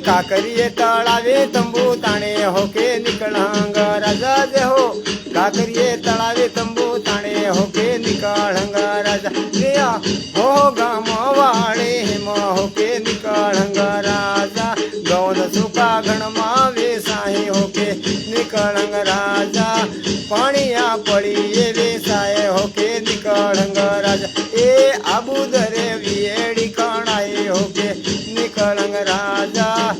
કાકરીએ તળાવે તંબુ તાણે હો કે નીકળંગ રાજા જે હો કાકરીએ તળાવે તંબુ તાણે હો કે નીકળંગ રાજા હો ગામ વાળે હેમ હો કે નીકળંગ રાજા ગૌન સુકા ગણમાં વેસાહી હો કે નીકળંગ રાજા પાણીયા પડીએ વેસાય હો કે નીકળંગ રાજા એ આબુદરે વિયેડી કણાય હો કે નીકળંગ રાજા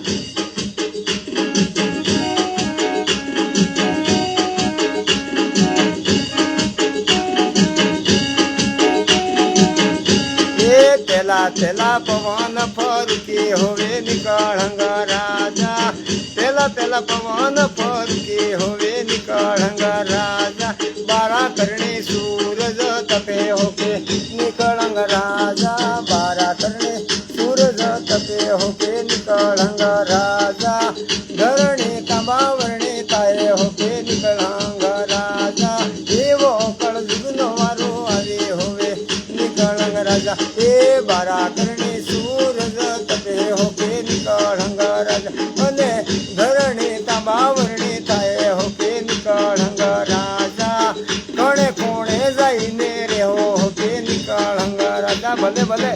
પેલા પવન ફરકે હોવે નીકળંગ રાજા પેલા પવન ફરકે હોવે નીકળંગ રાજા બારા કરણે સૂરજ તપે હો કે નીકળંગ રાજા બારા કરણે સૂરજ તપે હો કે નીકળંગ રાજા ધરણી તાંબાવરણે થાય હો કે નીકળંગ રાજા એવો કળજુગ નો વારો આવે હોવે નીકળંગ રાજા એ બારા કરણે સૂરજ તપે હો કે નીકળંગ રાજા અને ધરણી તાંબાવરણે થાય હો કે નીકળંગ રાજા કોણે કોણે જઈને રેહો હો કે નીકળંગ રાજા ભલે ભલે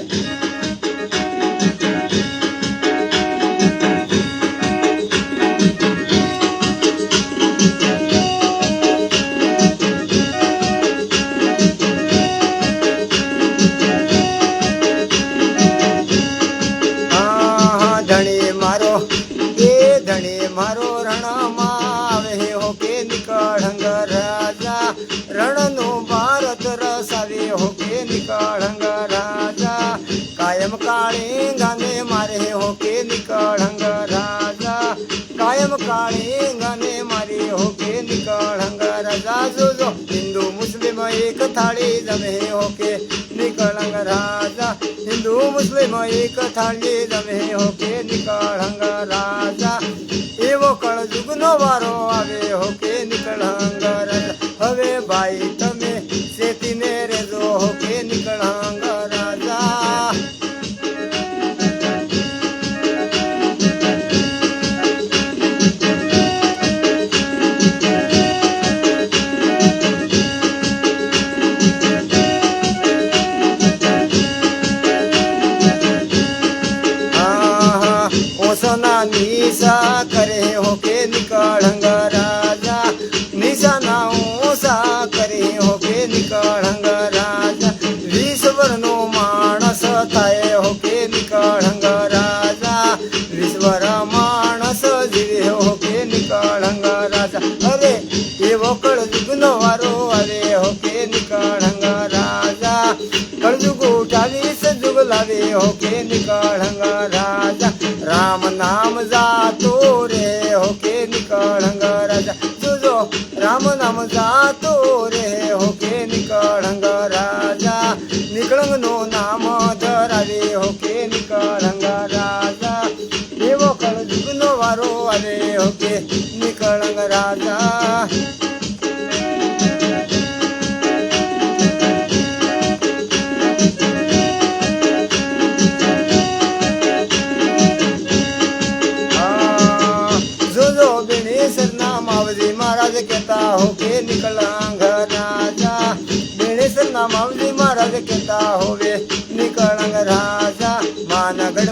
ધણી મારો રણમાં આવે હો કે નીકળંગ રાજા રણનું ભારત રસાવે હો કે નીકળંગ રાજા કાયમ કાળી ગાને મારે હો કે નીકળંગ રાજા કાયમ કાળી ગાને મારે હો કે નીકળંગ રાજા જોજો હિન્દુ મુસ્લિમ એક થાળી જમે હો કે નીકળંગ રાજા હિન્દુ મુસ્લિમ એક થાળી જમે હો કે નીકળંગ રાજા એવો કળજુગ નો વારો આવે હો કે નીકળંગ રાજા હવે ભાઈ તમે શેતીને રેજો હો કે નીકળંગ રાજા ઓસના નિશા કરે હો કે નીકળંગ રાજા નિશા ના ઓસા કરે હો કે નીકળંગ રાજા 20 વર્ષનો માણસ થાય હો કે નીકળંગ રાજા 20 વર્ષ માણસ જીવે હો કે નીકળંગ રાજા અરે એવો કળજુગ નો વારો આવે હો કે નીકળંગ રાજા કળજુગ ઉઠાવી સજુગ લાવે હો કે નીકળંગ રાજા રામ નામ જાતો રે જાતો રે હો કે નિકળંગ રાજા નિકળંગ નું નામ ધરાવે હો કે નિકળંગ રાજા એવો કળજુગ નો વારો આવે હો કે નિકળંગ રાજા महाराज कहता हो के निकलांग राजा बेणेश्वर ना मावली महाराज कहता हो वे निकलांग राजा मानागढ़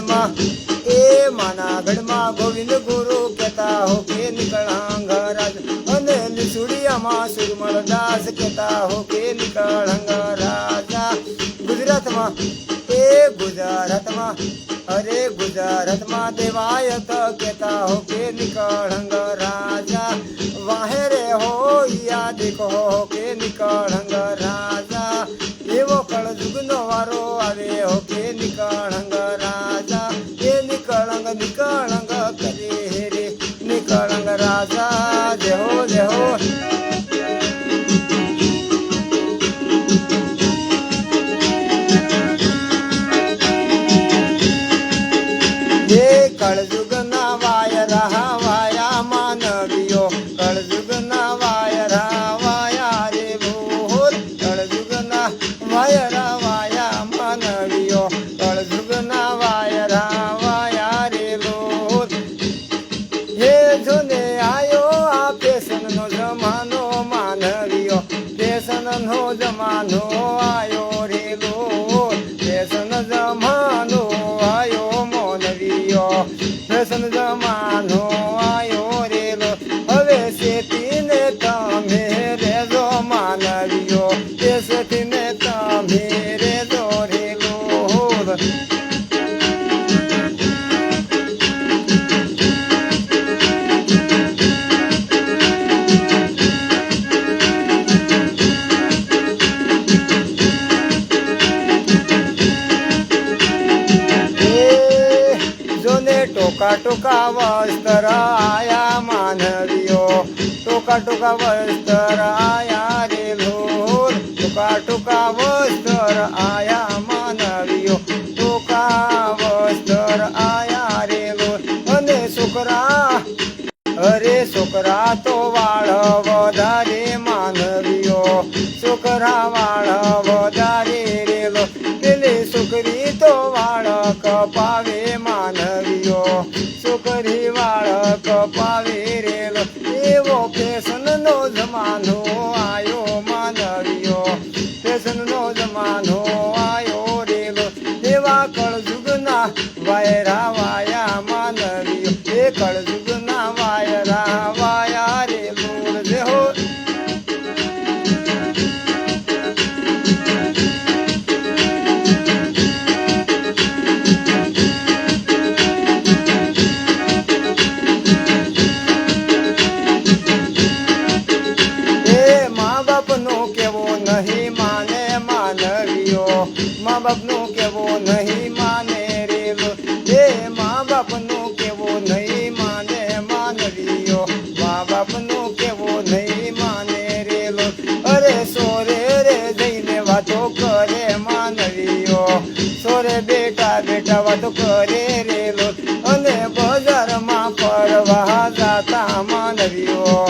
मां गोविंद गुरु कहता हो के निकलांग राजा अने लिसुड़िया मां सुरमल दास कहता हो के निकलांग राजा गुजरात मां अरे गुजरात मां देवायत कहता हो के निकलांग राजा वाहे रे हो या देखो के निकळंग राजा एवो कळजुग नो वारो आवे हो के निकळंग राजा ए निकळंग करे रे निकळंग राजा जय हो ये कळजुग ना वायरा वाया मानवियो कळजुग ना वायरा वाया रे भूल कळजुग ना वायरा वाया मानवियो कळजुग ना वायरा वाया रे भूल हे जुने आयो आ पेसन नो जमानो मानवियो पेसन नो जमानो आयो रे भूल पेसन जमानो आयो मानवियो पेसन जमानो आयो रे लो હવે સેતીને તમે રેજો માનવિયો તે સેતીને તમે રેજો રે લોર टोका टोका वस्त्र आया मानवियो टोका टोका वस्त्र आया रे लोर टोका टोका वस्त्र आया मानवियो टोका वस्त्र आया रे लोर अने छोकरा अरे छोकरा तो वाळ वधारे मानवियो छोकरा वाळ वधारे रे लो पेले छोकरी तो वाळ कपावे मानवियो छोकरी वाळ कपावे रे लो एवो फैशन नो जमानो आयो मानवियो फैशन नो जमानो आयो रे लो एवा कळजुग ना वायरा वाया मानवियो ए कळजुग ना वायरा वाया रे लोर जे हो नहीं माने मानवियो माँ बाप नो केवो नहीं माने रे लो हे माँ बाप नो केवो नहीं माने मानवियो माँ बाप नो केवो नहीं माने रे लो अरे सोरे रे जईने वातो करे मानवियो सोरे बेटा बेटा वातो करे रे लो अने बजार मां परवा जाता मानवियो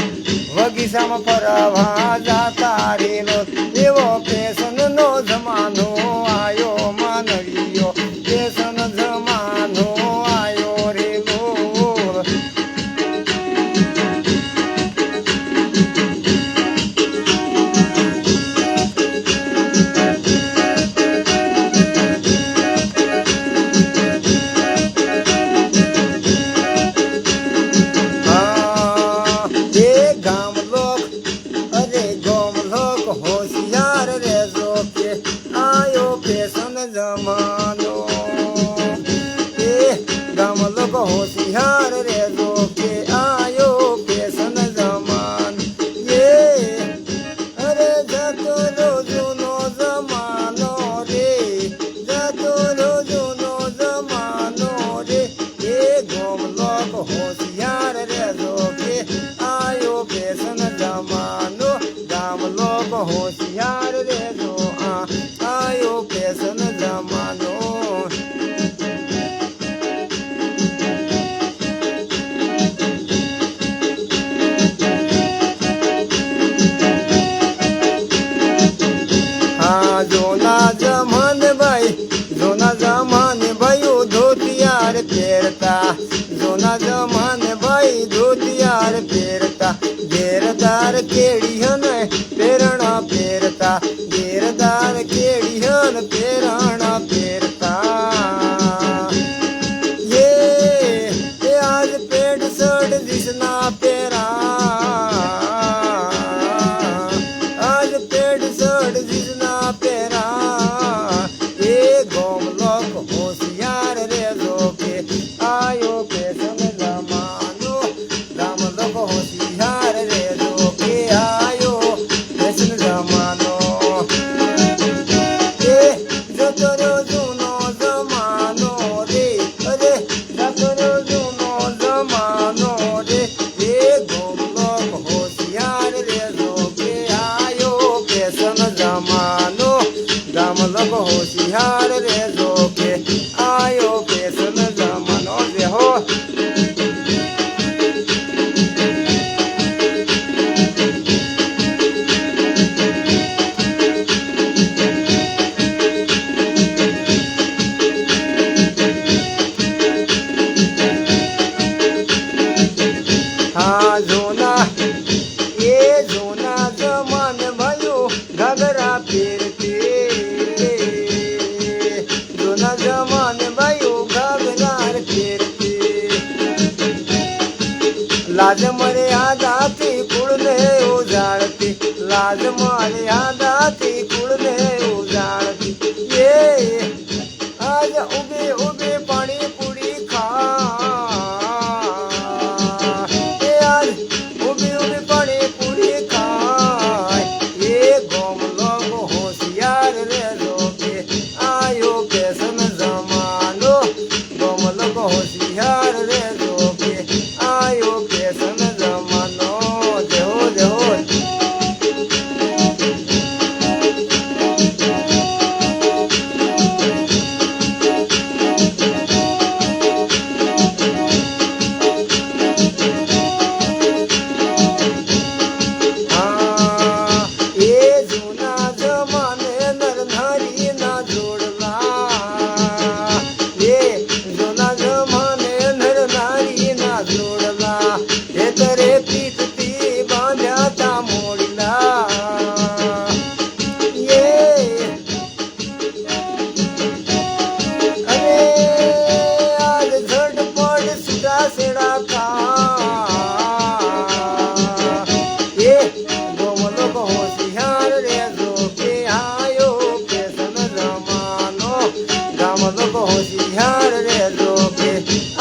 बगीचाમાં ફરવા જાતા રેલો એવો ફેશન નો જમાનો આયો માનવિયો ફેશન જમાનો આયો રેલો होशियार रे જમાને ભાઈ ધોતિયાર પહેરતા ઘેરદાર કેડિયન પેરણા પહેરતા ઘેરદાર કેડિયન પેરણા પહેરતા એ આજ પેડ સડ દિશના પહેરા આજ પેડ સડ દિશના પહેરા એ ગોમ લોક હોશિયાર રેજો કે આયો પેશન જમાનો ગામ લોક હોશિયાર રેજો કે આયો પેશન જમાનો એ જતો રહ્યો જૂનો જમાનો રે અરે જતો રહ્યો જૂનો જમાનો રે એ ગોમ લોક હોશિયાર રેજો કે આયો પેશન જમાનો ગામ લોક હોશિયાર રેજો કે આયો પેશન જમાનો જે હો હા જોના એ જોના જમાને ભાઈઓ ઘાઘરા પહેરતી જોના જમાને ભાઈઓ ઘાઘરા પહેરતી લાજ મર્યાદાથી કુળને ઉજાડતી લાજ મર્યાદાથી કુળને ઉજાડતી એ આજ ઉભે ઉભે પાણી પૂરી ખા એ આજ ઉભે ઉભે પાણી પૂરી ખાય એ ગોમ લોક હોશિયાર રેજો કે આયો પેશન જમાનો ગોમ લોક હોશિયાર રેજો કે આયો પેશન જમાનો જેહો જેહો હા એ જૂના જમાને નર નારીના જોડલા એ જૂના જમાને નર નારીના જોડલા એ તરે પીઠથી બાંધ્યા તા મોડલા એ અરે આજ ઝટપટ સીધા સેડા કા એ ગોમ લોક હોશિયાર રેજો કે આયો પેશન જમાનો ગામ લોક હોશિયાર રેજો કે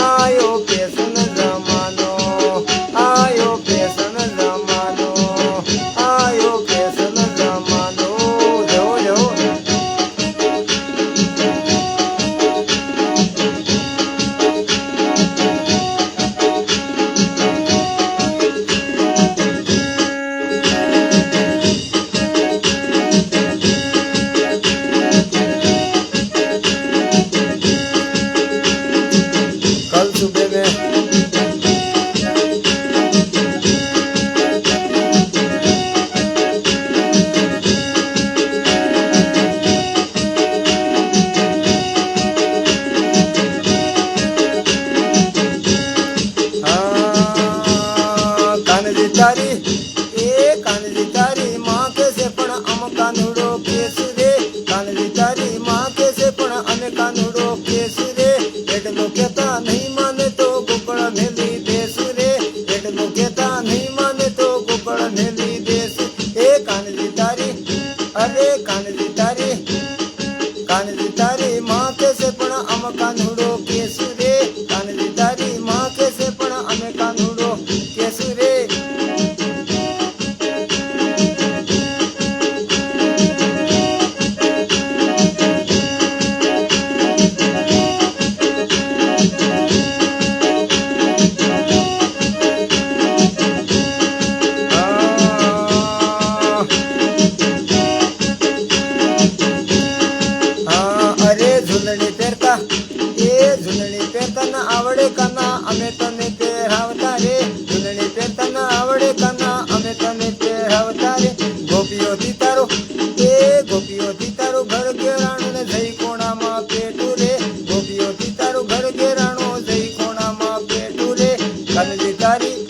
આયો પેશન જમાનો આયો પેશન જમાનો આયો પેશન જમાનો જો જો તારી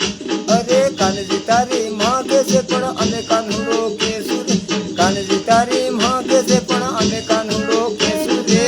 અરે કાનજી તારી માં કે છે પણ અમે કાનુડો કેશું રે કાનજી તારી માં કે છે પણ અમે કાનુડો કેશું રે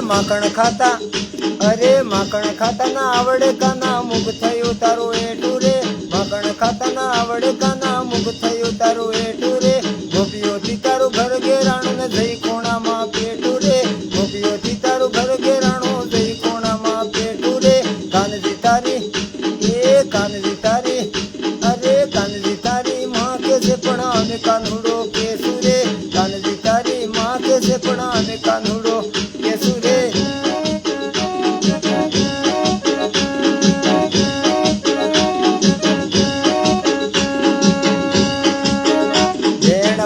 માખણ ખાતા અરે માખણ ખાતા ના આવડે કાના મુખ થયું તારું એટું રે માખણ ખાતા ના આવડે કાના મુખ થયું તારું એટું રે ગોપીઓથી તારું ઘર ઘેરાણું ને જઈ કોણામાં પેટું રે ગોપીઓથી તારું ઘર ઘેરાણું જઈ કોણામાં પેટું રે કાનજી તારી એ કાનજી તારી અરે કાનજી તારી માં કે છે પણ અમે કાનુડો કેશું રે કાનજી તારી માં કે છે પણ અમે કાનુડો કેશું રે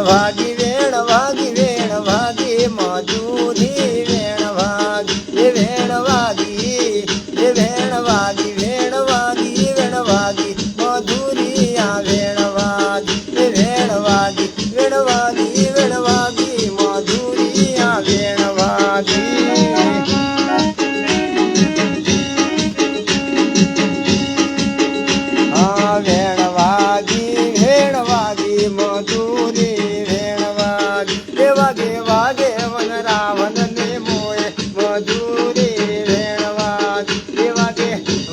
વાગી વેણ વાગી મધુરી વેણ વાગી વેણ વાગી વેણ વાગી વેણ વાગી વેણ વાગી મધુરી આ વેણ વાગી વેણ વાગી વેણ વાગી વેણ વાગી મધુરી આ વેણ વાગી આ વેણ વાગી મધુરી વાગે વન રાવણ ને મોએ મધુરી વેણ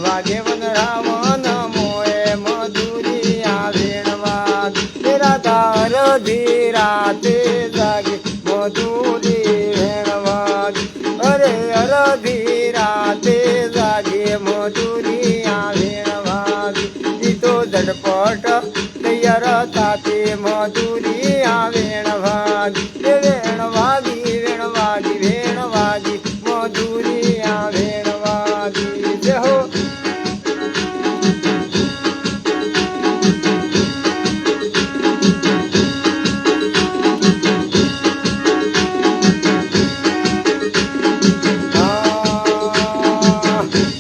વાગે વન રાવણ મોએ મધુરી આ વેણ વાગે રાધા અડધી રાતે જાગે મધુરી વેણ વાગે અરે અડધી રાતે જાગે મધુરી આ વેણ વાગે ઈ તો ઝટપટ તૈયાર થાતે મધુરી આ વેણ વાગે વેણ વાગી મધુરી આ વેણ વાગી જય હો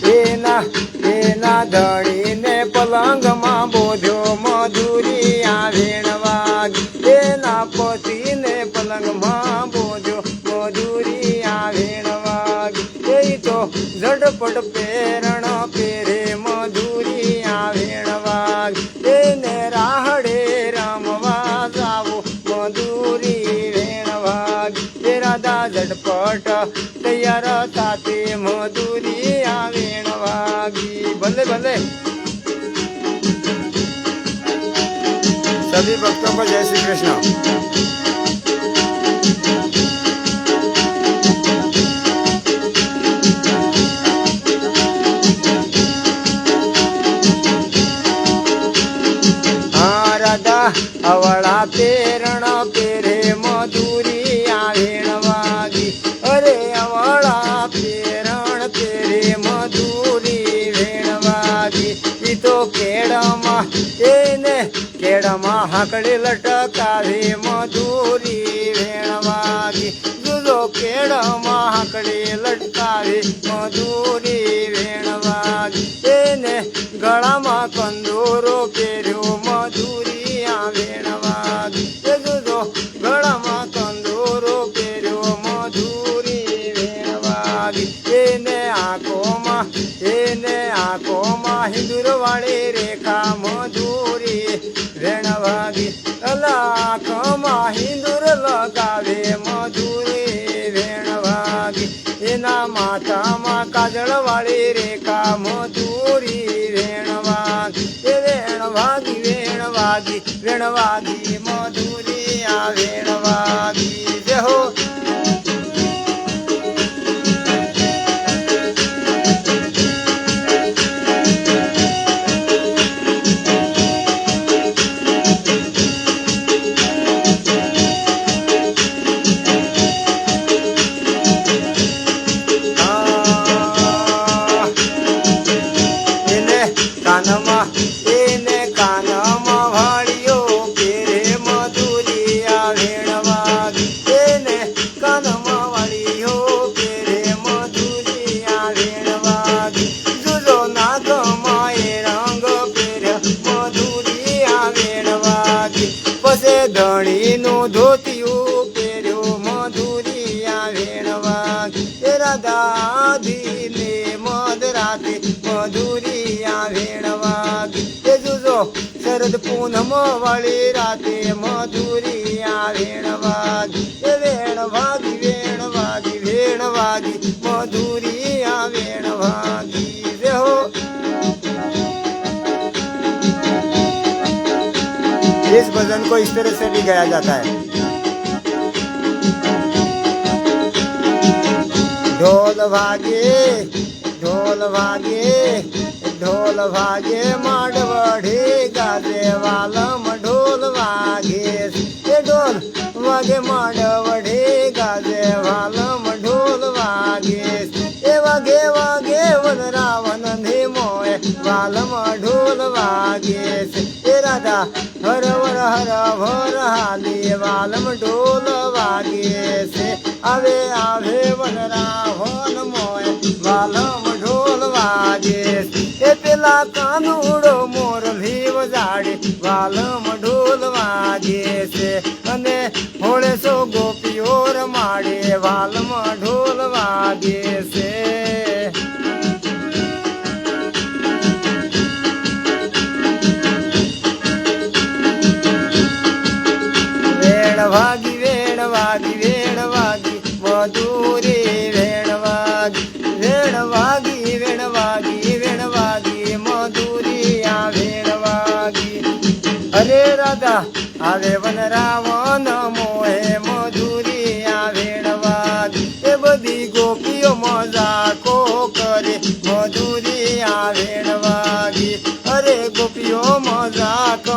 એના ધણીને પલંગમાં બોધ્યો મધુરી આ વેણ વાગી એના પતિને પલંગમાં બોધ્યો મધુરી આ વેણ વાગી એ તો ઝડપટ પેરણ પેરે મધુરી આ વેણ વાગી એને રાહડે રમવા જાવો મધુરી વેણ વાગી એ રાધા ઝડપટ તૈયાર થાતે મધુરી આ વેણ વાગી ભલે ભલે सभी भक्तों को जय श्री कृष्ण। અવળા પેરણ પેરે મધુરી આ વેણ વાગી અરે અવળા પેરણ પેરે મધુરી વેણ વાગી ઈ તો કેળમાં એને કેળમાં હાકડી લટકાવે મધુરી વેણ વાગી જુદો કેળમાં હાકડી લટકાવે મધુરી વેણ વાગી એને ગળામાં કંદોરો પહેર્યો મધુરી આ વેણ વાગી જુદો ગળામાં કંદોરો પહેર્યો મધુરી વેણ વાગી એને આંખોમાં હિંદુર વાળી રેખા મધુરી વેણ વાગી આંખમાં હિંદુર લગાવે મધુરી વેણ વાગી એના માથામાં કાજળ વાળી રેખા મધુરી વેણ વાગી વેણ વાગી મધુરી આ વેણ વાગી જય હો શરદ પૂનમ વાળી રાતે મધુરી આ વેણ વાગી વેણ વાગી વેણ વાગી વેણ વાગી मधुरी आ वेण वागी रे हो। इस भजन को इस तरह से भी गाया जाता है। ढोल भागे ढोल भागे ढोल भागे माडवढ़े गाजे वालम ढोल वागे ढोल वागे माडवढ़े गाजे वालम ढोल वागे वागे वागे वन रावण ने मोय वालम ढोल वागे राधा हर वर हर भर हाली वालम ढोल वागे से आवे आवे वन रावण मोय वालम ढोल वागे पेला कानूड़ो मोर भीव जाड़े वालम ढोल वागे से अने होड़े सो गोपियोर माड़े वालम ढोल वागे से वेण वागी वेण वागी वेण वागी मधुरी वेण वागी वेण वागी वेण वागी वेण वागी मधुरी आ वेण वागी अरे राधा आवे वन रावण मोहे मधुरी आ वेण वागी ए बधी गोपीओ मजाको करे मधुरी आ वेण वागी अरे गोपीओ मजाक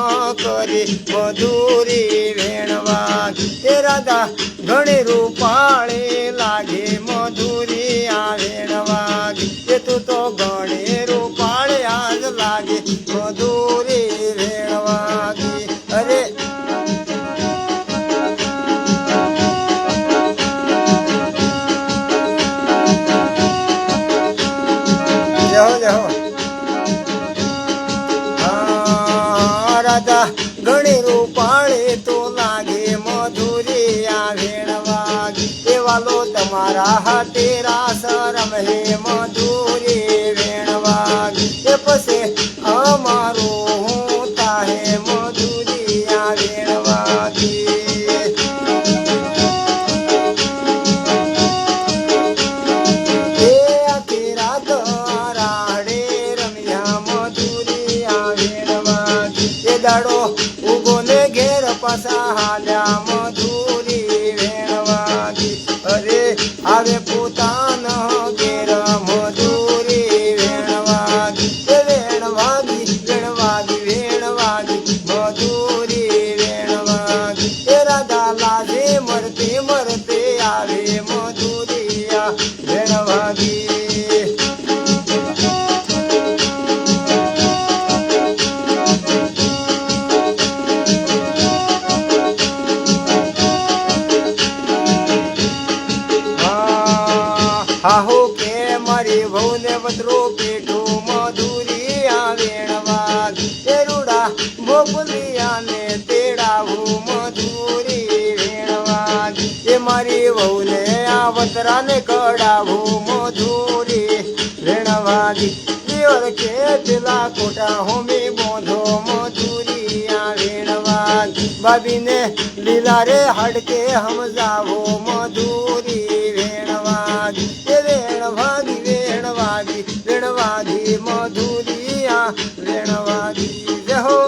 करे मधुरी वेण वागी ए राधा घणे रूपाळे लागे मधुरी आ वेण वागी ए तू तो घणे रूपाळे आज लागे मधुरी वेण वागी अरे राधा घणी रूपाळे तो लागे मधुरी आ वेण वागी ए वालो तमारा हाथे रास रमे मधुरी वेण वागी ए पसे अमारो हूँ ताहे मधुरी आ वेण वागी ए आखी रात राडे रम्या मधुरी आ वेण वागी ए दाड़ो उगो ने घेर पासा हाल्या मधुरी वेण वागी अरे आवे पोतान घेर मधुरी वेण वागी वेण वागी वेण वागी वेण वागी मधुरी वेण वागी राधा लाजे मरते मरते आवे मधुरी आ वेण वागी आहो के मारी भौ ने बदरो पेटो मधुरी आ वेण वागी रूड़ा बोपलिया ने तेड़ा भू मधुरी वेण वागी ये मारी भौ ने आवतरा ने कड़ा भू मधुरी वेण वागी दिवर के दिला कोटा होमी बोधो मधुरी आ वेण वागी भाभी ने लीला रे हड़के हम जावो मधुरी वेण वागी वेण वागी वेण वागी वेण वागी मधुरी आ वेण वागी जय हो।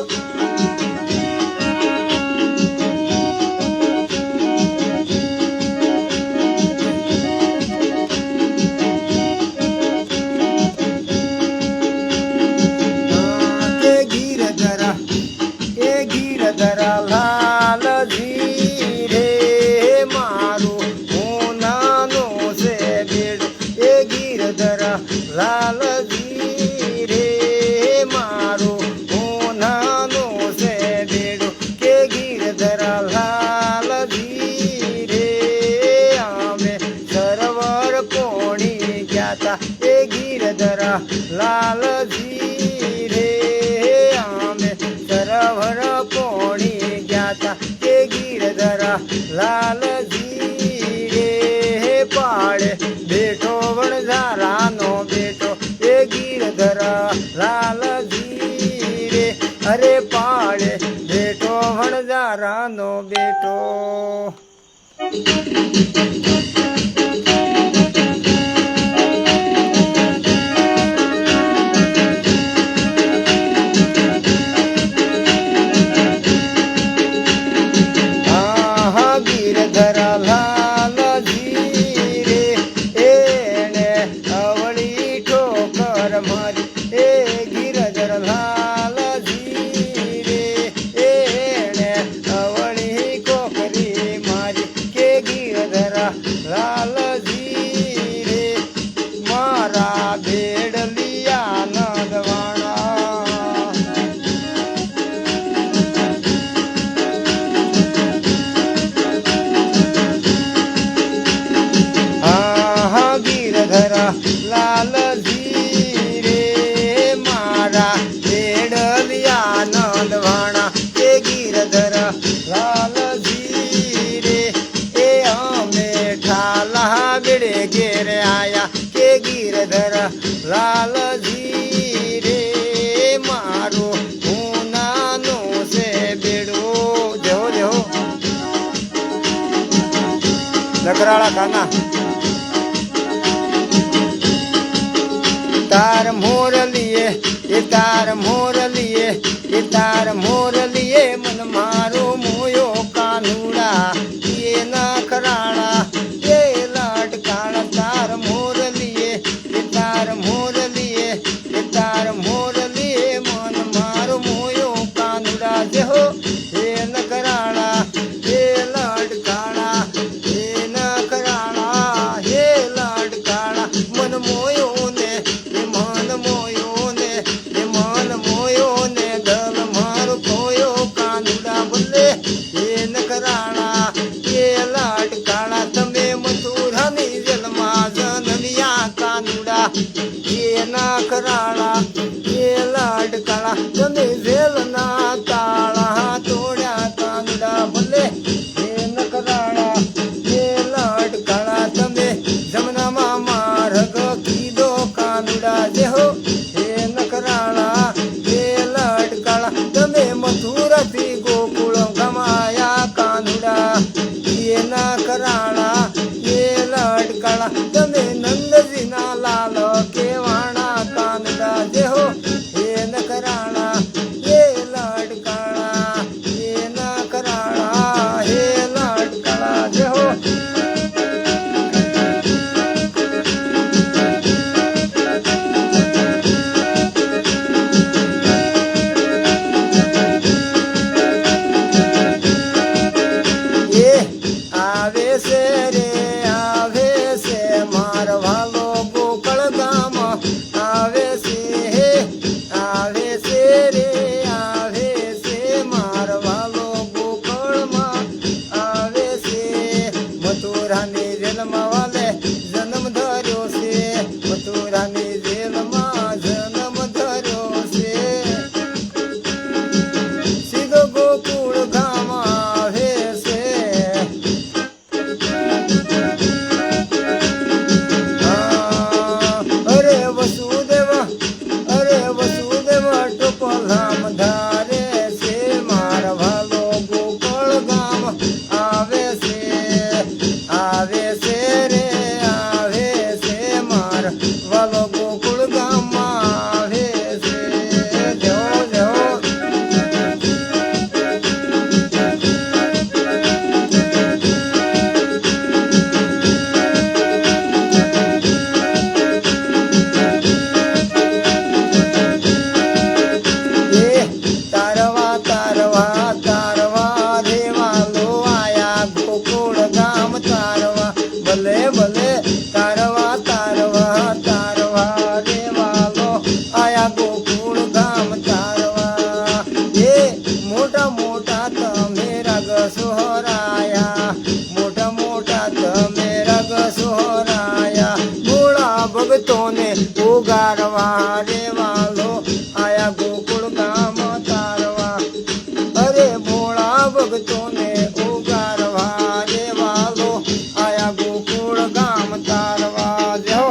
गिरधरा लाल धीरे मारो नानो से बेड़ो ए गिरधरा लाल धीरे मारो नानो से बेड़ो के गिरधरा लाल धीरे आवे सरवर कोणी ज्ञाता ए गिरधरा लाल धीरे आवे सरवर कोणी ज्ञाता के गिरधरा लाल धीरे पाड़े बेटो वणझारा नो बेटो ए गिरधरा लाल धीरे अरे માનો બેટો. ગિરધર લાલજી રે એણે અવળી ઠોકર મારી. એ ગિરધર લાલજી રે એણે અવળી કોકરી મારી. કે ગિરધર લાલજી રે મારા ભેડલિયા નંદવાણા. ગિરધર લાલજી રે મારા ભેડલિયા નંદવાણા. એ ગિરધર લાલજી રે એ અમે ઠાલા બેડે ઘેરે આયા. કે ગિરધર લાલજી રે મારું હું નાનું છે બેડું. જેવો જેવો નકરાળા કાના તાર મોરલીએ એ તાર મોરલીએ એ તાર મોરલીએ મન મારો મોયો કાનુડા. એ નખરાળા એ લાટકાળા તાર મોરલીએ એ તાર મોરલીએ એ તાર મોરલીએ મન મારો મોયો કાનુડા. જે હો એ નખરાળા એ લાટકાળા એ નખરાળા એ લાટકાળા મન મોયો ને મન મોયો ને દલ મારો ખોયો કાનુડા. બોલે એ નકરાળા એ લાટકાળા તમે મથુરાની જેલમાં જનમિયા કાનુડા. એ નકરાળા એ લાટકાળા તમે જેલના તાળા તોડ્યા કાનુડા. બોલે એ નકરાળા એ લાટકાળા તમે જમનામાં માર્ગ કીધો કાનુડા. જે હો એ નકરાળા એ લાટકાળા તમે મથુરાથી ગોકુળ ગમાયા કાનુડા. એ નકરાળા એ લાટકાળા તમે નંદજીના લાલ કેવાણા કાનુડા. જે હો એ નકરાળા એ લાટકાળા એ નકરાળા એ લાટકાળા. જે હો આવે છે રે આવે છે મારવાલો ગોકળ ગામ. આવે છે આવે છે રે આવે છે મારવાલો ગોકળમાં. આવે છે મથુરાની જેલમાં વાલે જન્મ ધર્યો છે. મથુરાની જેલમાં જન્મ ધર્યો છે. સીધો ગોકુળ ગામ આવે છે. ટોપલામ ધારે છે મારવાલો ગોકળ ગામ. આવે છે રે આવે છે મારવાલો ગોકુળ ગામમાં. આવે છે જેવો જેવો તારવા તારવા તારવા રેવાલો આયા ગોકુળ ગામ તારવા. ભલે ભલે તારવા તારવા તારવા રેવાલો આયા ગોકુળ ગામ તારવા. એ મોટા મોટા તમે રગ સોહરાયા. મોટા મોટા તમે રગ સોહરાયા. ભોળા ભગતોને ઉગારવા રેવાલો આયા ગોકુળ ગામ તારવા. અરે ભોળા ભગતોને ઉગારવા રેવાલો આયા ગોકુળ ગામ તારવા. જો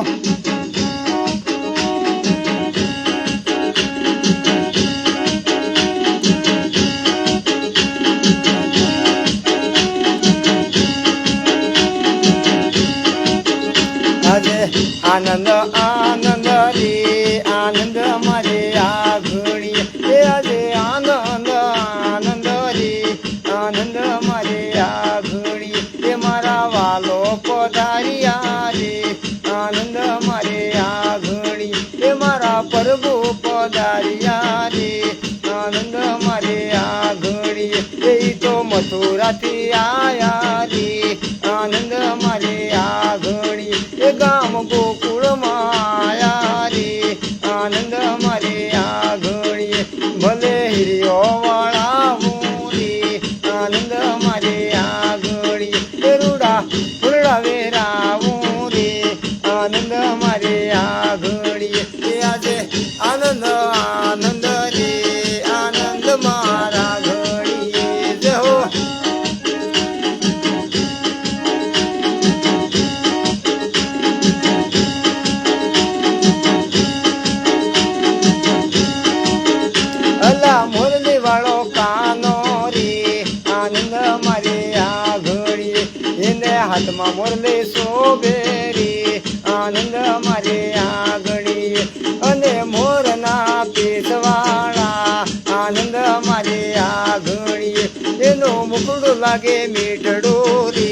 ગળામાં મોરલે સોબેરી આનંદ મારે આંગણીએ અને મોરના પેશવાળા આનંદ મારે આંગણીએ એનો મુકડો લાગે મીઠડો રે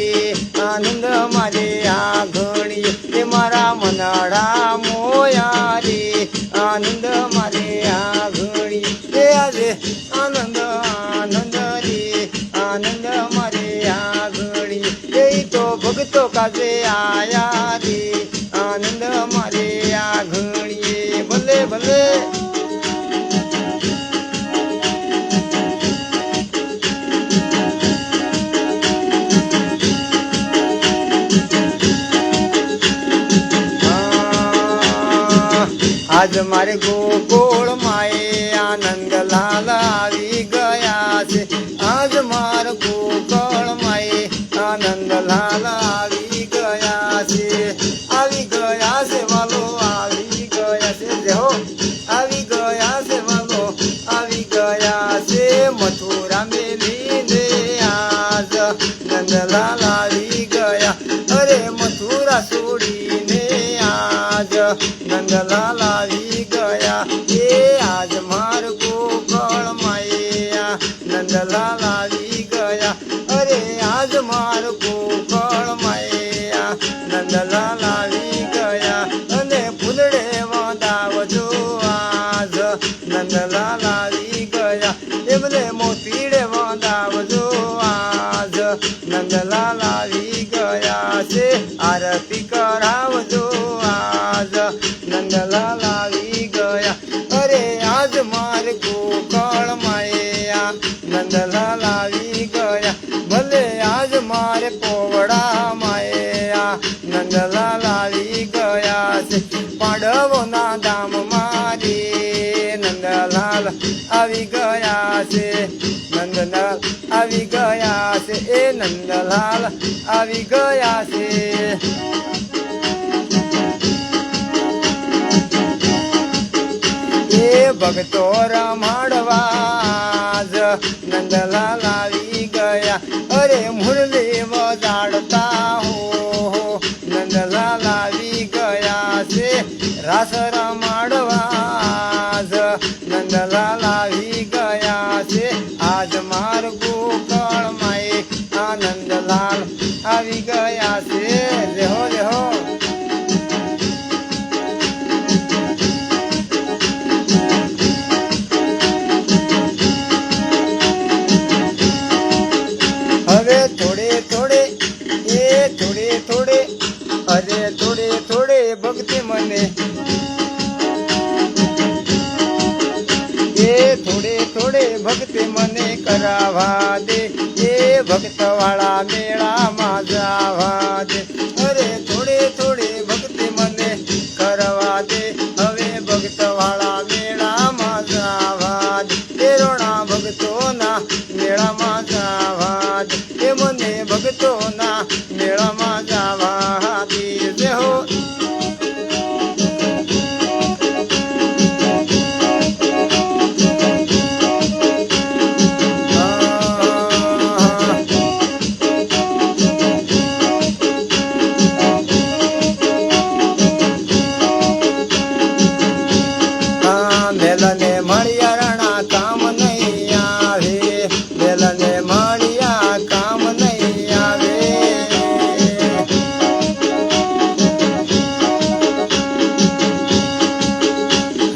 આનંદ મારે આંગણીએ એ મારા મનાડા મોયા રે આનંદ મારે આંગણીએ એ આજે આનંદ આનંદ રે આનંદ મારે આંગણીએ એ તો ભગતો કાજે આયા રે આનંદ મારે આંગણીએ ભલે ભલે આજ મારે ગોકુળ માએ આનંદ લાલ આવી ગયા છે આજ માર ગોકુળ માએ આનંદ લાલ આવી ગયા છે વાલો આવી ગયા છે દેહો આવી ગયા છે વાલો આવી ગયા છે મથુરા મેલીને આજ નંદલાલ આવી ગયા અરે મથુરા છોડીને આજ નંદલાલ આવી ગયા એ આજ માર ગોકળ માયા નંદલાલ આવી ગયા અરે આજ માર ગોકળ માયા નંદલાલ આવી ગયા અને ફૂલડે વંદાવજો આજ નંદલાલ આવી ગયા એમને મોતીડે વંદાવજો આજ નંદલાલ આવી ગયા છે આરતી કરાવજો આજ નંદલાલ આવી ગયા અરે આજ માર ગોકળ માયા નંદલાલ આવી ગયા ભલે આજ મારે પોવડા માયા નંદલાલ આવી ગયા છે પાંડવોના ધામ મારે નંદલાલ આવી ગયા છે નંદલાલ આવી ગયા છે એ નંદલાલ આવી ગયા છે ભગતો રમાડવા જ નંદલાલ આવી ગયા અરે મુરલી વજાડતા હો નંદલાલ આવી ગયા છે રાસ રમાડવા જ નંદલાલ આવી ગયા છે આજ માર ગોકળ માએ આનંદલાલ આવી ગયા છે રેહો રેહો થોડે ભક્તિ મને એ થોડે ભક્તિ મને કરાવા દે એ ભક્ત વાળા મેળામાં જવા દે અરે થોડે ભક્તિ મને કરવા દે હવે ભક્ત વાળા મેળામાં જવા દે એ રોણા ભક્તોના મેળામાં જવા દે એ મને ભક્તોના મેળામાં જવા દે હો મેલને મળ્યા રણા કામ નહીં આવે મેલને મળ્યા કામ નહીં આવે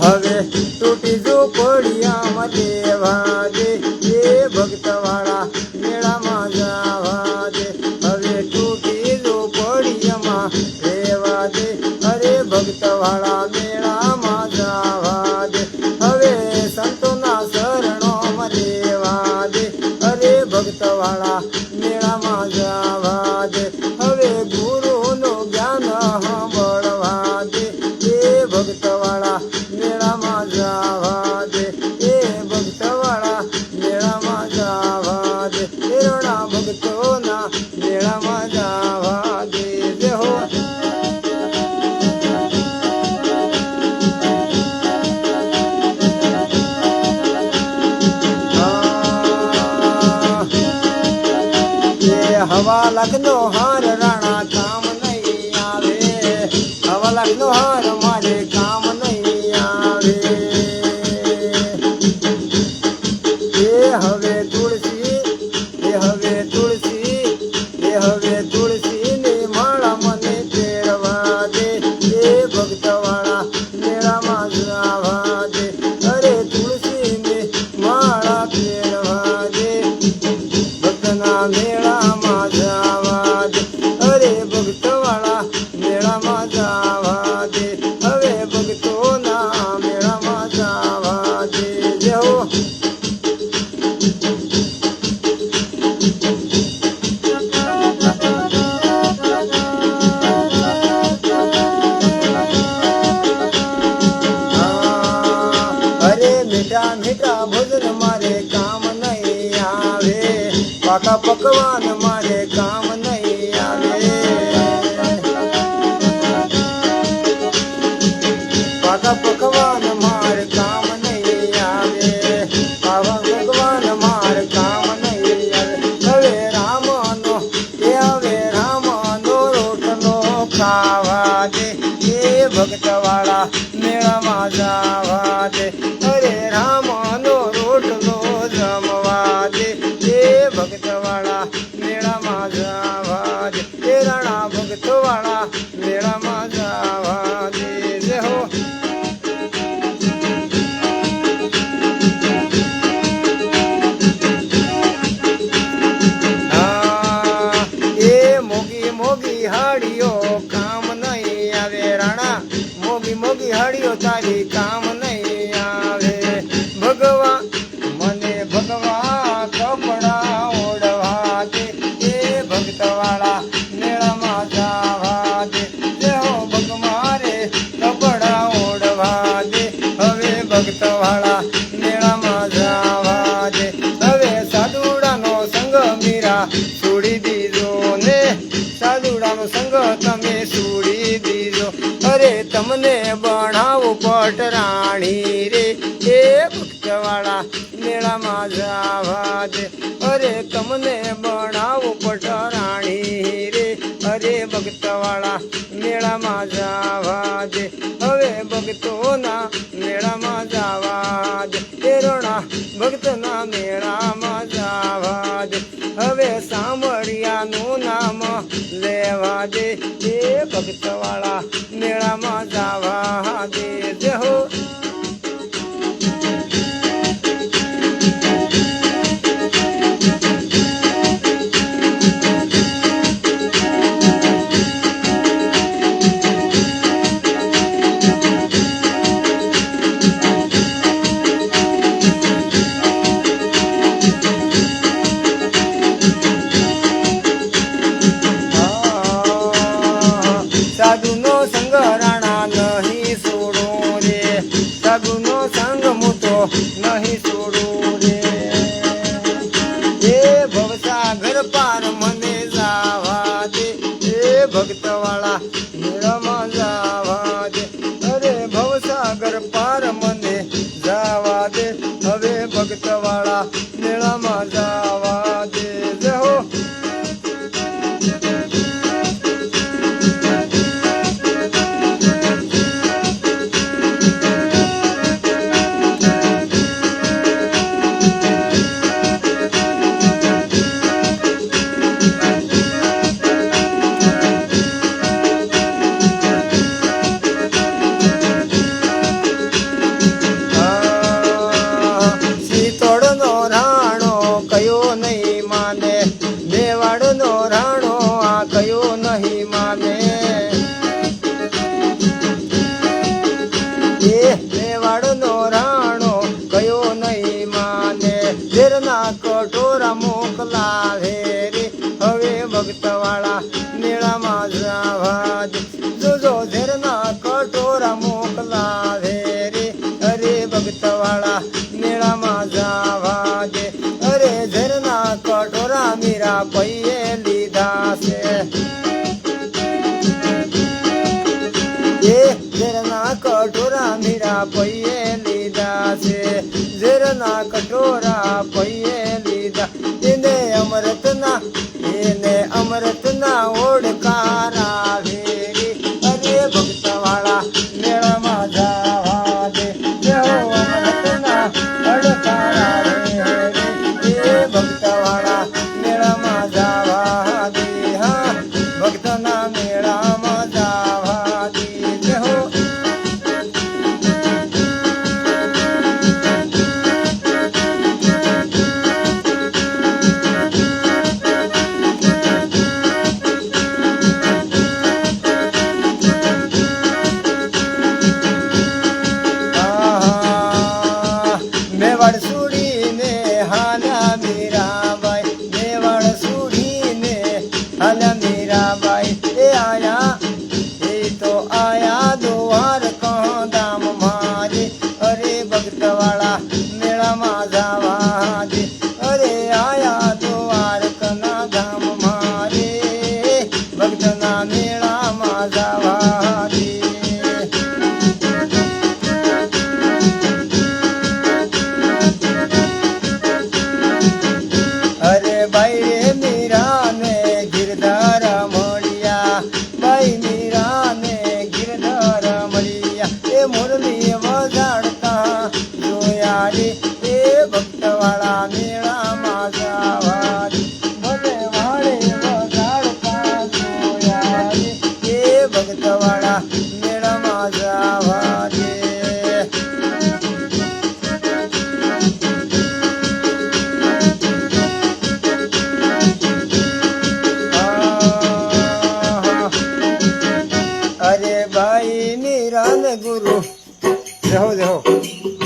હવે તૂટી જો કોડિયામાં દેવા દે એ ભક્ત વાળા મેળામાં જવા દે હવે તૂટી જો કોડિયામાં દેવા દે અરે ભક્ત વાળા મેળામાં જવા દે હવે સંતોના શરણોમાં દેવા દે અરે ભક્ત વાળા મેળામાં જવા દે હવે ગુરુનું જ્ઞાન સાંભળવા દે એ ભક્ત વાળા મેળામાં જવા દે એ ભક્ત વાળા મેળામાં જવા દે એરણા ભક્તોના મેળામાં જવા દે હો હવા લખનો હાર રાણા તુલસીનો હાર મારે કામ નહીં આવે એ હવે તુલસી એ હવે તુલસી એ હવે તુલસીની માળા મને પહેરવા દે એ ભક્તવાળા મેળામાં જવા દે અરે તુલસીની માળા પહેરવા દે ભક્તના મેળામાં જવા દે અરે ભક્તવાળા મેળામાં જવા દે હવે ભક્તોના મેળામાં જવા દે જય હો મીઠા મીઠા ભોજન મારે કામ નહીં આવે પાકા પકવાન મારે કામ નહીં આવે પાકા પકવાન મારે કામ નહીં આવે પાકા પકવાન મારે કામ નહીં આવે હવે રામનો એ હવે રામનો રોટલો ખાવા દે એ ભક્તવાળા મેળામાં જવા દે અરે રામનો રોટલો જમવા દે એ ભક્તવાળા મેળામાં જવા દે એ રાણા ભક્તવાળા મેળામાં જવા દે જય હો એ મોગી મોગી હાડીઓ કામ નહીં આવે રાણા મોગી મોગી હાડીઓ તારી કામ નહીં આવે ભગવા મને ભગવા કપડા ઓઢવા દે એ ભક્તવાળા મેળામાં જવા દે જે હો ભગ મારે કપડા ઓઢવા દે હવે ભક્તવાળા મેળામાં જવા દે હવે સાધુડાનો સંગ મીરા છોડી દીધો ને સાધુડાનો સંગ તમે છોડી દીધો અરે તમને ભણાવું પટરાણી રે એ ભક્તવાળા મેળામાં જવા દે અરે તમને ભણાવું પટરાણી રે અરે ભક્તવાળા મેળામાં જવા દે હવે ભક્તોના મેળામાં જવા દે એ રોણા ભક્તના મેળામાં જવા દે હવે સાંભળિયાનું નામ લેવા દે એ ભક્તવાળા મેળામાં જવા દે જય હો સાધુનો સંગ રાણા નહીં છોડો રે સાધુનો સંગ હું તો નહીં છોડું રે એ ભવસાગર પાર મને જવા દે એ ભક્તવાળા મેળામાં જવા દે અરે ભવસાગર પાર મને જવા દે હવે ભક્તવાળા મેળામાં જવા દે જય હો મેવાડનો રાણો આ કયો નહીં માને એ મેવાડનો રાણો કયો નહીં માને ઝેરના કટોરા મોકલાવે રે હવે ભક્તવાળા મેળામાં જવા દે જોજો ઝેરના કટોરા મોકલાવે રે અરે ભક્તવાળા મેળામાં જવા દે અરે ઝરના કટોરા મીરા પૈયે લીધા છે એ ઝરના કટોરા મીરા પૈયે લીધા છે ઝરના કટોરા પૈયે લીધા એને અમૃતના ઓડકાર આવે અરે ભક્તવાળા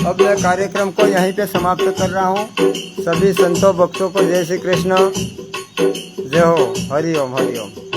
अब मैं कार्यक्रम को यहीं पे समाप्त कर रहा हूँ। सभी संतों भक्तों को जय श्री कृष्ण, जय हो, हरि ओम हरि ओम।